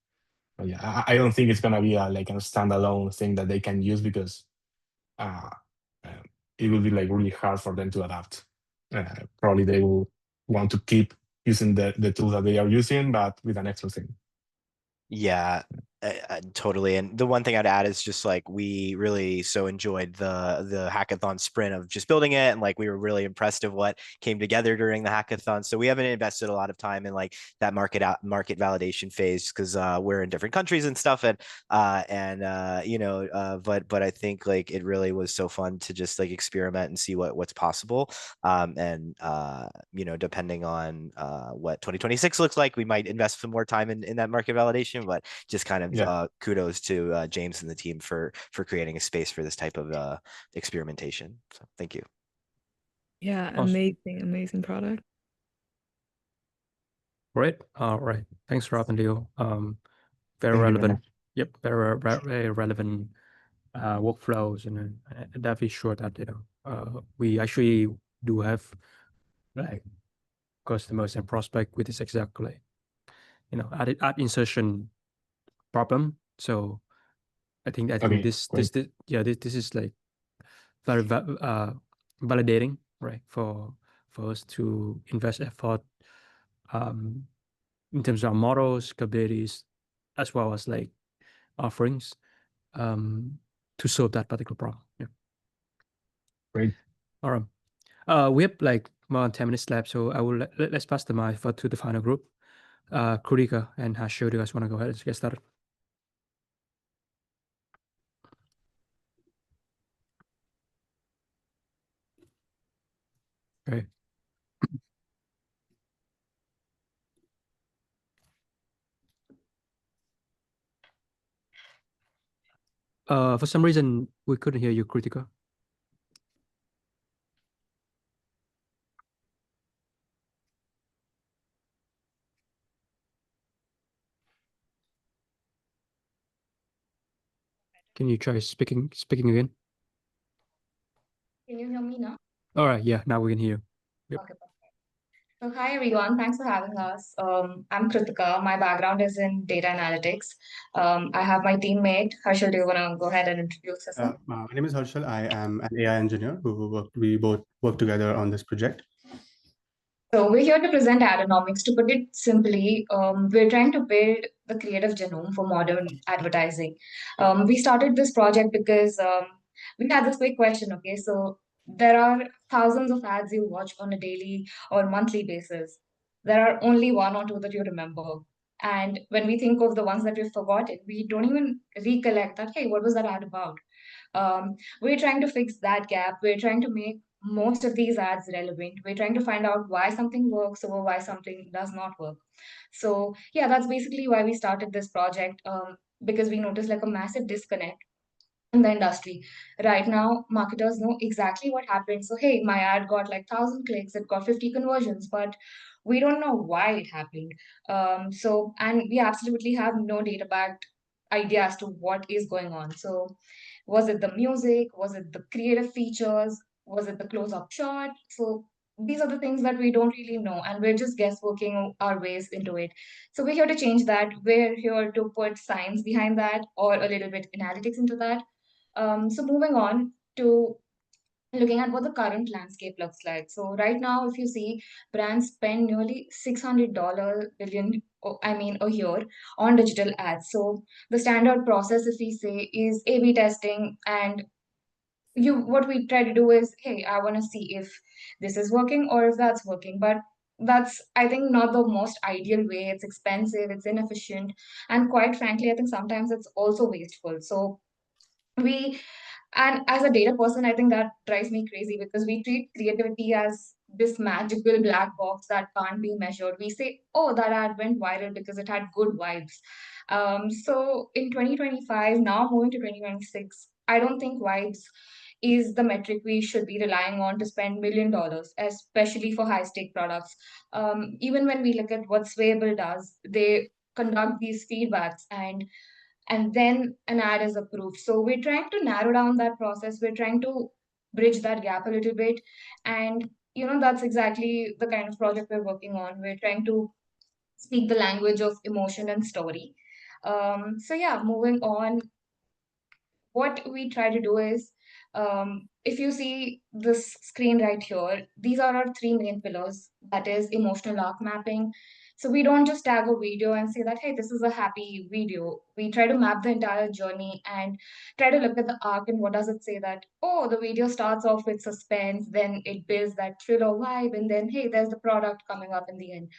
But yeah, I don't think it's gonna be like a standalone thing that they can use, because it will be like really hard for them to adapt. Probably they will want to keep using the tools that they are using, but with an extra thing. Yeah, totally. And the one thing I'd add is just like we really so enjoyed the hackathon sprint of just building it, and like we were really impressed of what came together during the hackathon. So we haven't invested a lot of time in like that market validation phase because we're in different countries and stuff, and but I think like it really was so fun to just like experiment and see what's possible. Depending on what 2026 looks like, we might invest some more time in that market validation. But just kind of kudos to James and the team for creating a space for this type of experimentation. So thank you. Yeah, Awesome. amazing product. Great. All right. Thanks, Rob and Leo. Very relevant. Yep, very relevant workflows, and definitely sure that we actually do have like customers and prospect with this exactly, ad insertion problem. So I think Okay, this great. this is like very validating, right, for us to invest effort in terms of our models, capabilities, as well as like offerings to solve that particular problem. Yeah. Great. All right. We have like more than 10 minutes left, so I will let's pass the mic to the final group. Krutika and Harshil, do you guys want to go ahead and get started? Okay. For some reason, we couldn't hear you, Krutika. Can you try speaking again? Can you hear me now? All right. Yeah, now we can hear you. Yep. Okay, perfect. So hi everyone, thanks for having us. I'm Krutika. My background is in data analytics. I have my teammate Harshil. Do you want to go ahead and introduce yourself? My name is Harshil. I am an AI engineer we both work together on this project. So we're here to present Adonomics. To put it simply, we're trying to build the creative genome for modern advertising. We started this project because we had this quick question. Okay, so there are thousands of ads you watch on a daily or monthly basis. There are only one or two that you remember. And when we think of the ones that we've forgotten, we don't even recollect that, hey, what was that ad about? We're trying to fix that gap. We're trying to make most of these ads relevant. We're trying to find out why something works or why something does not work. So yeah, that's basically why we started this project, because we noticed like a massive disconnect in the industry. Right now, marketers know exactly what happened. So hey, my ad got like 1,000 clicks, it got 50 conversions, but we don't know why it happened. And we absolutely have no data backed idea as to what is going on. So was it the music? Was it the creative features? Was it the close up shot? So these are the things that we don't really know, and we're just guessworking our ways into it. So we're here to change that. We're here to put science behind that, or a little bit analytics into that. So moving on to looking at what the current landscape looks like. So right now, if you see, brands spend nearly $600 billion, a year on digital ads. So the standard process, if we say, is A/B testing, and what we try to do is, hey, I want to see if this is working or if that's working, but that's, I think, not the most ideal way. It's expensive, it's inefficient, and quite frankly, I think sometimes it's also wasteful. So we and as a data person, I think that drives me crazy because we treat creativity as this magical black box that can't be measured. We say, oh, that ad went viral because it had good vibes. So in 2025, now moving to 2026, I don't think vibes is the metric we should be relying on to spend $1 million, especially for high stake products. Even when we look at what Swayable does, they conduct these feedbacks, and then an ad is approved. So we're trying to narrow down that process. We're trying to bridge that gap a little bit. And, that's exactly the kind of project we're working on. We're trying to speak the language of emotion and story. So yeah, moving on, what we try to do is, if you see this screen right here, these are our three main pillars. That is emotional arc mapping. So we don't just tag a video and say that, hey, this is a happy video. We try to map the entire journey and try to look at the arc and what does it say that, oh, the video starts off with suspense, then it builds that thriller vibe, and then, hey, there's the product coming up in the end.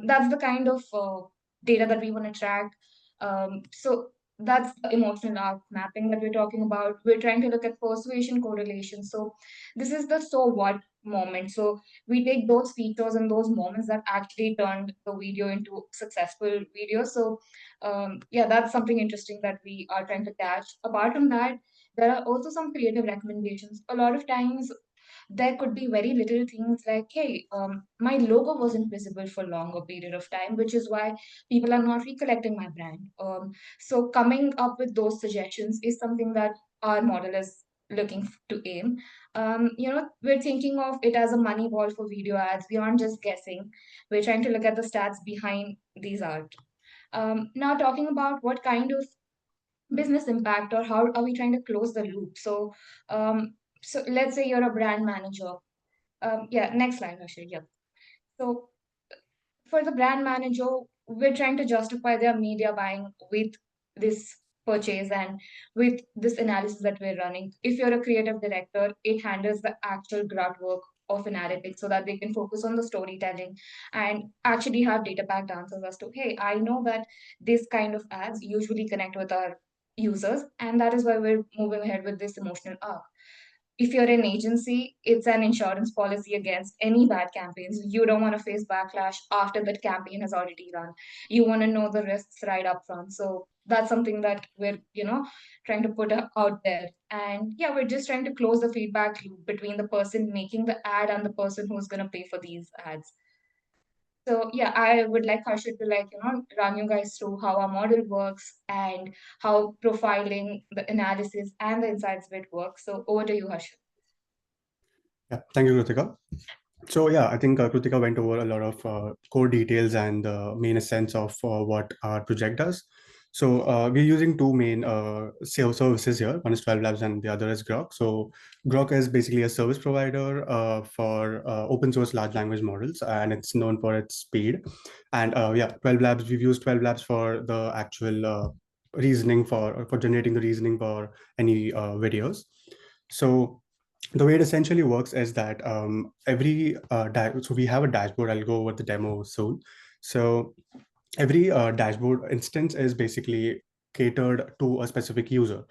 That's the kind of data that we want to track. So that's the emotional arc mapping that we're talking about. We're trying to look at persuasion correlation. So this is the so what moment. So we take those features and those moments that actually turned the video into successful video. So yeah, that's something interesting that we are trying to catch. Apart from that, there are also some creative recommendations. A lot of times there could be very little things like, hey, my logo wasn't visible for a longer period of time, which is why people are not recollecting my brand. So coming up with those suggestions is something that our model is looking to aim. We're thinking of it as a money ball for video ads. We aren't just guessing. We're trying to look at the stats behind these art. Now, talking about what kind of business impact or how are we trying to close the loop. So let's say you're a brand manager. Yeah, next slide, Harshil. Yeah. So for the brand manager, we're trying to justify their media buying with this purchase and with this analysis that we're running. If you're a creative director, it handles the actual grunt work of analytics so that they can focus on the storytelling and actually have data backed answers as to, hey, I know that this kind of ads usually connect with our users, and that is why we're moving ahead with this emotional arc. If you're an agency, it's an insurance policy against any bad campaigns. You don't want to face backlash after that campaign has already run. You want to know the risks right up front. So that's something that we're, trying to put out there. And yeah, we're just trying to close the feedback loop between the person making the ad and the person who's going to pay for these ads. So yeah, I would like Harshit to run you guys through how our model works and how profiling, the analysis, and the insights bit works. So over to you, Harshit. Yeah, thank you, Krutika. So yeah, I think Krutika went over a lot of core details and the main essence of what our project does. So we're using two main services here. One is TwelveLabs and the other is Grok. So Grok is basically a service provider for open source large language models, and it's known for its speed. And yeah, TwelveLabs, we've used TwelveLabs for the actual reasoning for generating the reasoning for any videos. So the way it essentially works is that so we have a dashboard. I'll go over the demo soon. So every dashboard instance is basically catered to a specific user.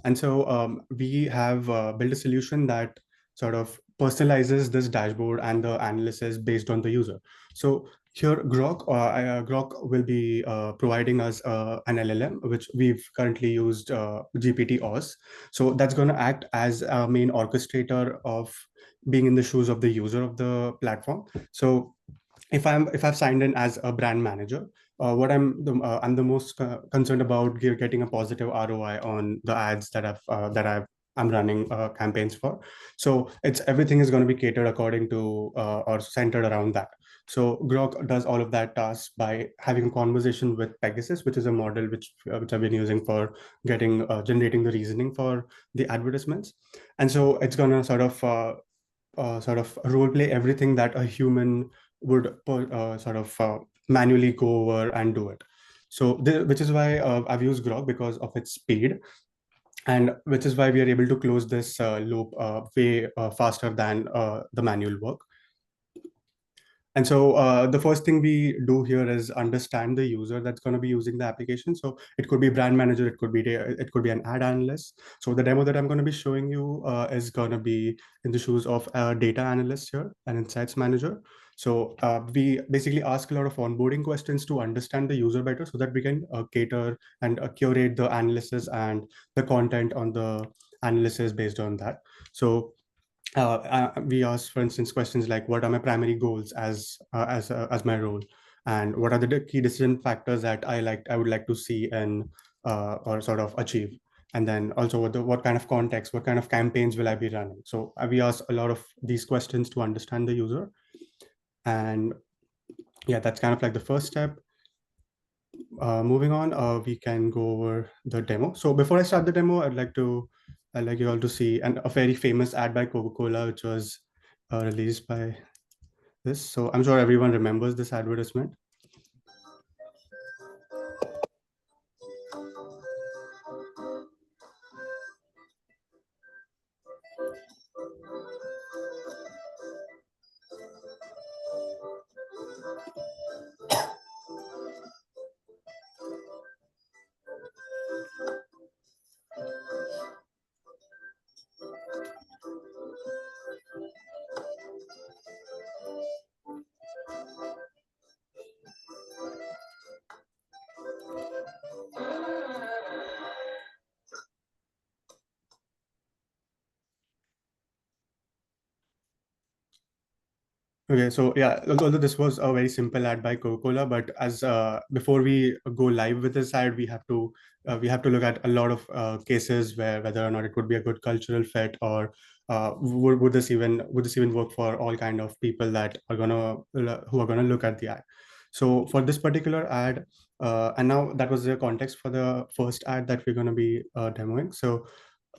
And so we have built a solution that sort of personalizes this dashboard and the analysis based on the user. So here, Grok will be providing us an LLM, which we've currently used GPT-OS. So that's going to act as a main orchestrator of being in the shoes of the user of the platform. So if I've signed in as a brand manager, I'm the most concerned about getting a positive ROI on the ads I'm running campaigns for. So everything is going to be catered according to or centered around that. So Grok does all of that task by having a conversation with Pegasus, which is a model which I've been using for generating the reasoning for the advertisements. And so it's going to sort of role play everything that a human would manually go over and do it. So which is why I've used Grok, because of its speed, and which is why we are able to close this loop way faster than the manual work. And so the first thing we do here is understand the user that's going to be using the application. So it could be brand manager, it could be an ad analyst. So the demo that I'm going to be showing you is going to be in the shoes of a data analyst here, an insights manager. So we basically ask a lot of onboarding questions to understand the user better, so that we can cater and curate the analysis and the content on the analysis based on that. So we ask, for instance, questions like, what are my primary goals as my role, and what are the key decision factors that I would like to see and or sort of achieve, and then also what kind of context, what kind of campaigns will I be running. So we ask a lot of these questions to understand the user. And yeah, that's kind of like the first step. Moving on, we can go over the demo. So before I start the demo, I'd like you all to see a very famous ad by Coca-Cola, which was released by this. So I'm sure everyone remembers this advertisement. Okay, so yeah, although this was a very simple ad by Coca-Cola, but as before we go live with this ad, we have to look at a lot of cases where whether or not it would be a good cultural fit, or would this even work for all kind of people that are who are gonna look at the ad? So for this particular ad, and now that was the context for the first ad that we're going to be demoing. So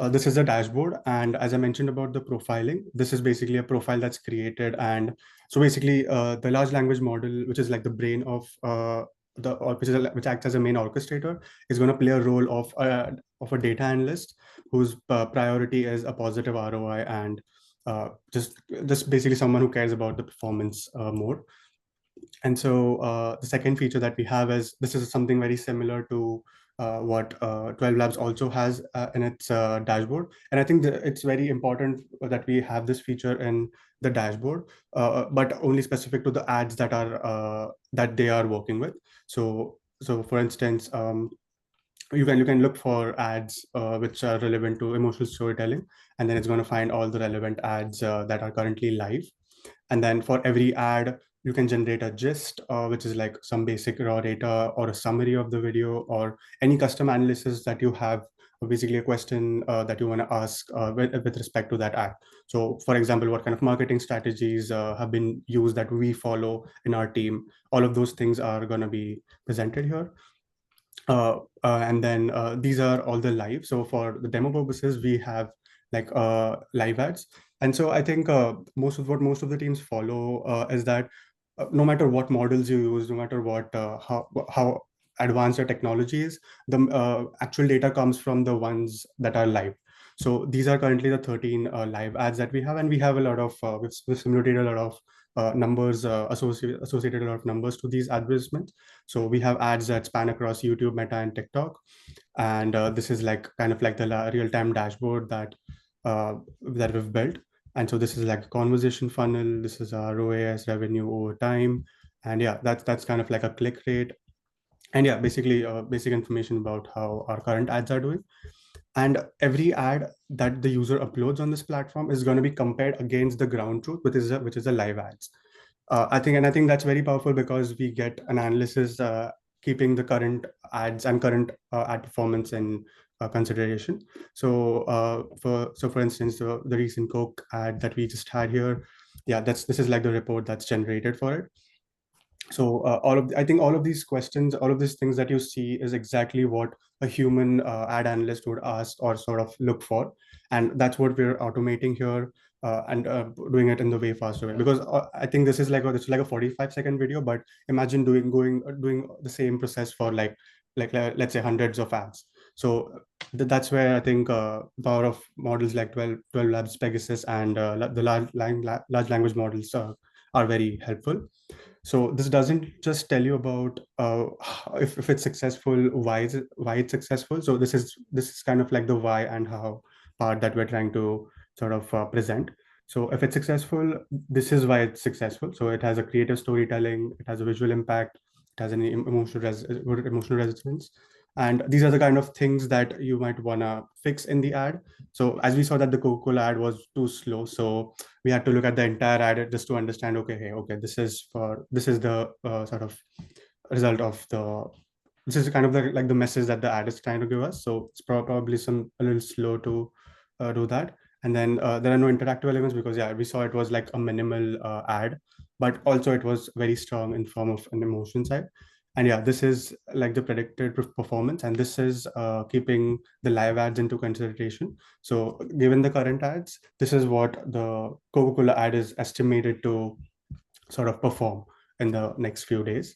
this is a dashboard, and as I mentioned about the profiling, this is basically a profile that's created. And so basically the large language model, which is like the brain of which acts as a main orchestrator, is going to play a role of a data analyst whose priority is a positive ROI, and just basically someone who cares about the performance more. And so the second feature that we have is, this is something very similar to what TwelveLabs also has in its dashboard. And I think that it's very important that we have this feature in the dashboard, but only specific to the ads that they are working with. So for instance, you can look for ads which are relevant to emotional storytelling, and then it's going to find all the relevant ads that are currently live. And then for every ad, you can generate a gist, which is like some basic raw data or a summary of the video, or any custom analysis that you have, or basically a question that you want to ask with respect to that ad. So for example, what kind of marketing strategies have been used that we follow in our team? All of those things are going to be presented here. And then these are all the live. So for the demo purposes, we have like live ads. And so I think most of the teams follow is that no matter what models you use, no matter what how advanced your technology is, the actual data comes from the ones that are live. So these are currently the 13 live ads that we have, and we have a lot of we've simulated a lot of numbers associated a lot of numbers to these advertisements. So we have ads that span across YouTube, Meta, and TikTok, and this is like kind of like the real-time dashboard that we've built. And so this is like a conversation funnel. This is our ROAS, revenue over time, and yeah, that's kind of like a click rate, and yeah, basically basic information about how our current ads are doing. And every ad that the user uploads on this platform is going to be compared against the ground truth, which is a live ads. I think that's very powerful, because we get an analysis keeping the current ads and current ad performance in consideration. So for instance, the recent Coke ad that we just had here, yeah, this is like the report that's generated for it. So I think all of these questions, all of these things that you see is exactly what a human ad analyst would ask or sort of look for, and that's what we're automating here, and doing it in the way faster way. Because I think this is like a 45-second video, but imagine doing the same process for like let's say hundreds of ads. So that's where I think power of models like 12 Labs Pegasus and the large language models are very helpful. So this doesn't just tell you about if it's successful, why it's successful. So this is kind of like the why and how part that we're trying to sort of present. So if it's successful, this is why it's successful. So it has a creative storytelling, it has a visual impact, it has an emotional resonance. And these are the kind of things that you might want to fix in the ad. So as we saw that the Coca-Cola ad was too slow, so we had to look at the entire ad just to understand, okay, this is the sort of result of this is kind of like the message that the ad is trying to give us. So it's probably a little slow to do that. And then there are no interactive elements, because yeah, we saw it was like a minimal ad, but also it was very strong in form of an emotion side. And yeah, this is like the predicted performance, and this is keeping the live ads into consideration. So given the current ads, this is what the Coca-Cola ad is estimated to sort of perform in the next few days.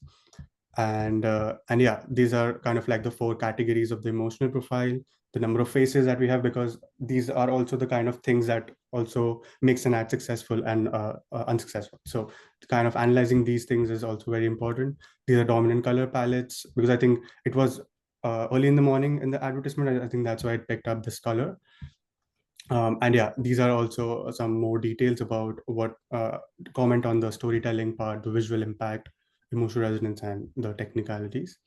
And yeah, these are kind of like the 4 categories of the emotional profile, the number of faces that we have, because these are also the kind of things that also makes an ad successful and unsuccessful. So kind of analyzing these things is also very important. These are dominant color palettes, because I think it was early in the morning in the advertisement. I think that's why it picked up this color. And yeah, these are also some more details about what comment on the storytelling part, the visual impact, emotional resonance, and the technicalities.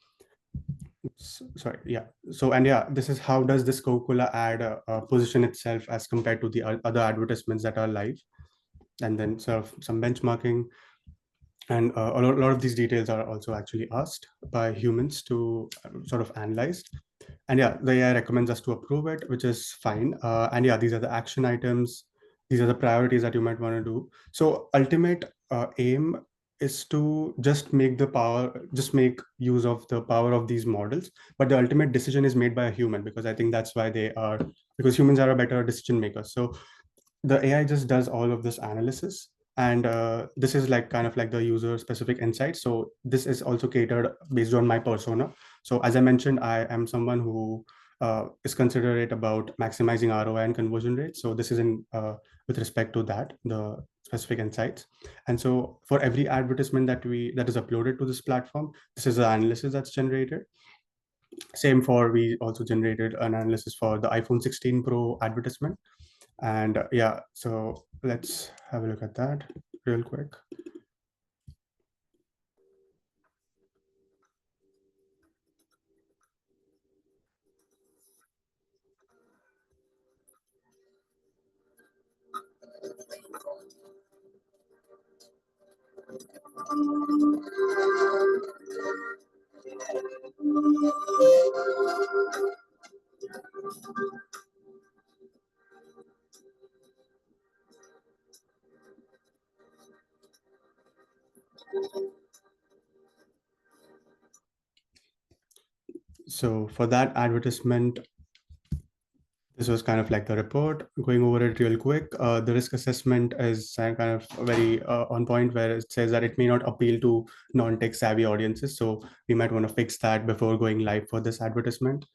Sorry, yeah. So, and yeah, this is how does this Coca-Cola ad position itself as compared to the other advertisements that are live, and then sort of some benchmarking. And a lot of these details are also actually asked by humans to sort of analyze. And yeah, the AI recommends us to approve it, which is fine. And yeah, these are the action items. these are the priorities that you might want to do. So ultimate aim is to just make use of the power of these models, but the ultimate decision is made by a human, because I think that's why because humans are a better decision makers. So the AI just does all of this analysis, and this is like kind of like the user specific insight. So this is also catered based on my persona. So as I mentioned, I am someone who is considerate about maximizing ROI and conversion rate. So this is in with respect to that, the specific insights. And so for every advertisement that is uploaded to this platform, this is the analysis that's generated. Same for, we also generated an analysis for the iPhone 16 Pro advertisement. And yeah, so let's have a look at that real quick. So for that advertisement, this was kind of like the report. Going over it real quick, the risk assessment is kind of very on point, where it says that it may not appeal to non-tech savvy audiences. So we might want to fix that before going live for this advertisement.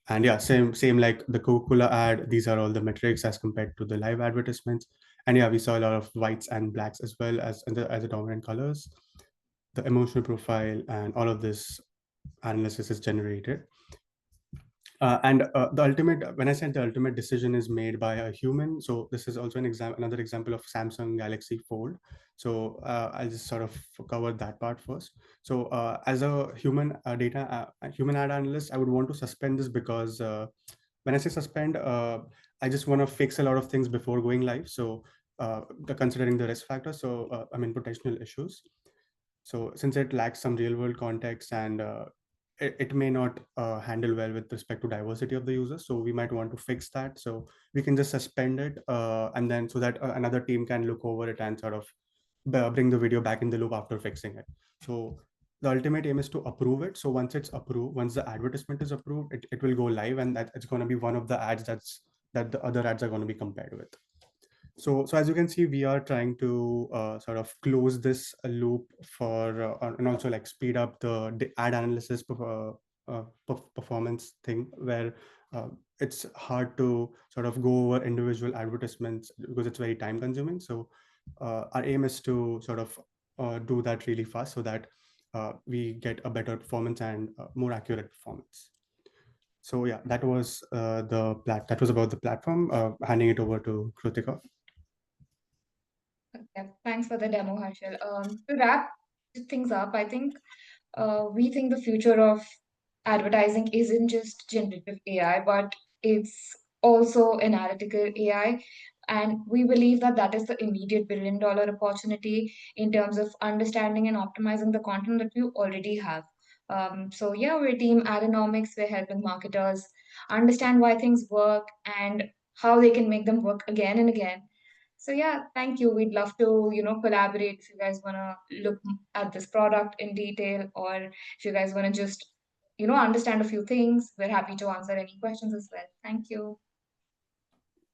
And yeah, same like the Coca-Cola ad. These are all the metrics as compared to the live advertisements. And yeah, we saw a lot of whites and blacks as well as the dominant colors. The emotional profile and all of this analysis is generated. The ultimate, when I said the ultimate decision is made by a human, so this is also another example of Samsung Galaxy Fold. So I'll just sort of cover that part first. So as a human human ad analyst, I would want to suspend this, because when I say suspend, I just want to fix a lot of things before going live. So considering the risk factor, so I mean potential issues. So since it lacks some real world context, and it may not handle well with respect to diversity of the users, so we might want to fix that. So we can just suspend it, and then so that another team can look over it and sort of bring the video back in the loop after fixing it. So the ultimate aim is to approve it. So once it's approved, once the advertisement is approved, it will go live, and that it's going to be one of the ads that the other ads are going to be compared with. So as you can see, we are trying to sort of close this loop for and also like speed up the ad analysis performance thing, where it's hard to sort of go over individual advertisements because it's very time consuming. So our aim is to sort of do that really fast, so that we get a better performance and more accurate performance. So yeah, that was that was about the platform. Handing it over to Krutika. Okay, thanks for the demo, Harshil. To wrap things up, I think we think the future of advertising isn't just generative AI, but it's also analytical AI. And we believe that that is the immediate billion-dollar opportunity in terms of understanding and optimizing the content that we already have. So yeah, we're team Adonomics. We're helping marketers understand why things work and how they can make them work again and again. So yeah, thank you. We'd love to, collaborate if you guys want to look at this product in detail, or if you guys want to just, understand a few things. We're happy to answer any questions as well. Thank you.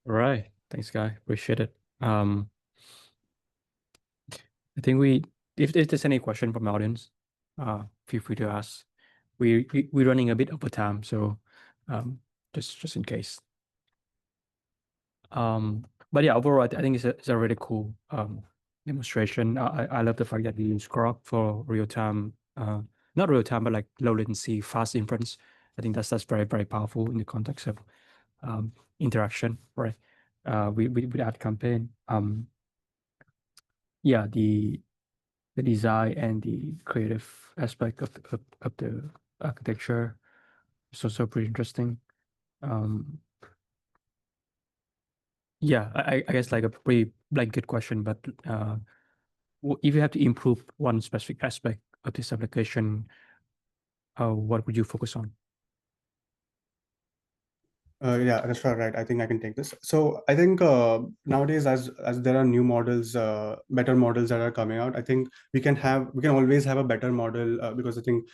All right. Thanks, Guy. Appreciate it. I think if there's any question from the audience, feel free to ask. We're running a bit over time, so just in case. But yeah, overall, I think it's a really cool demonstration. I love the fact that we use Grok for real time, not real time, but like low latency, fast inference. I think that's very, very powerful in the context of interaction, right? With ad campaign. Yeah, the design and the creative aspect of the architecture is also pretty interesting. Yeah, I guess like a pretty blanket question, but if you have to improve one specific aspect of this application, what would you focus on? Yeah, that's right. I think I can take this. So I think nowadays, as there are new models, better models that are coming out, I think we can always have a better model because I think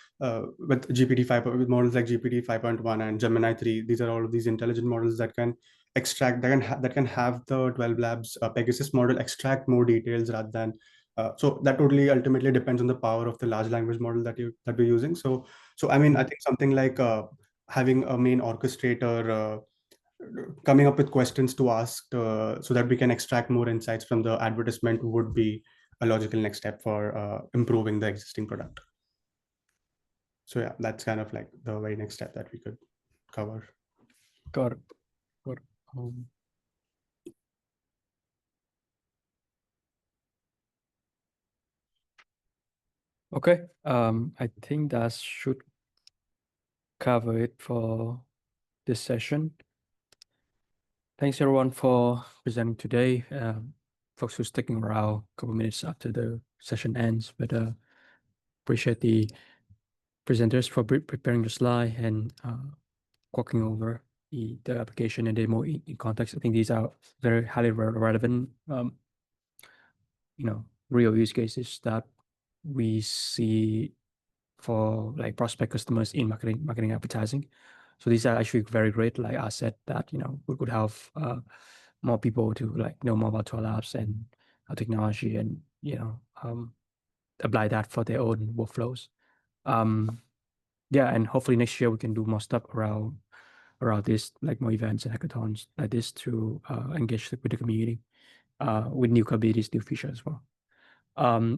with with models like GPT 5.1 and Gemini 3, these are all of these intelligent models that can extract that can have the 12 Labs Pegasus model extract more details rather than. So that totally ultimately depends on the power of the large language model that we're using. So I mean, I think something like having a main orchestrator coming up with questions to ask so that we can extract more insights from the advertisement would be a logical next step for improving the existing product. So yeah, that's kind of like the very next step that we could cover. Got it. Okay, I think that should cover it for this session. Thanks everyone for presenting today. Folks who's sticking around a couple minutes after the session ends, but appreciate the presenters for preparing the slide and walking over the application and demo in context. I think these are very highly relevant, real use cases that we see for like prospect customers in marketing advertising. So these are actually very great like asset that we could have more people to like know more about TwelveLabs and our technology and apply that for their own workflows. Yeah, and hopefully next year we can do more stuff around this, like more events and hackathons like this to engage with the community with new capabilities, new features as well.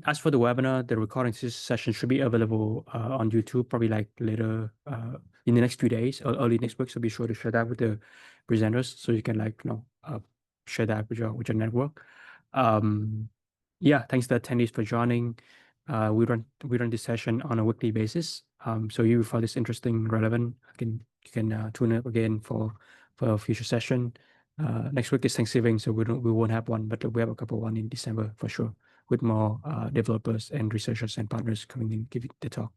As for the webinar, the recording session should be available on YouTube probably like later in the next few days or early next week. So be sure to share that with the presenters so you can like share that with your network. Yeah, thanks to the attendees for joining. We run this session on a weekly basis. So you find this interesting, relevant, you can tune up again for a future session. Next week is Thanksgiving, so we won't have one, but we have a couple one in December for sure, with more developers and researchers and partners coming in giving the talk.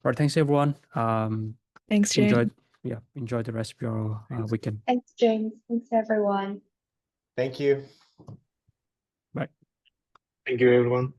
All right, thanks everyone. Thanks, James. Enjoy the rest of your weekend. Thanks, James. Thanks, everyone. Thank you. Bye. Thank you, everyone.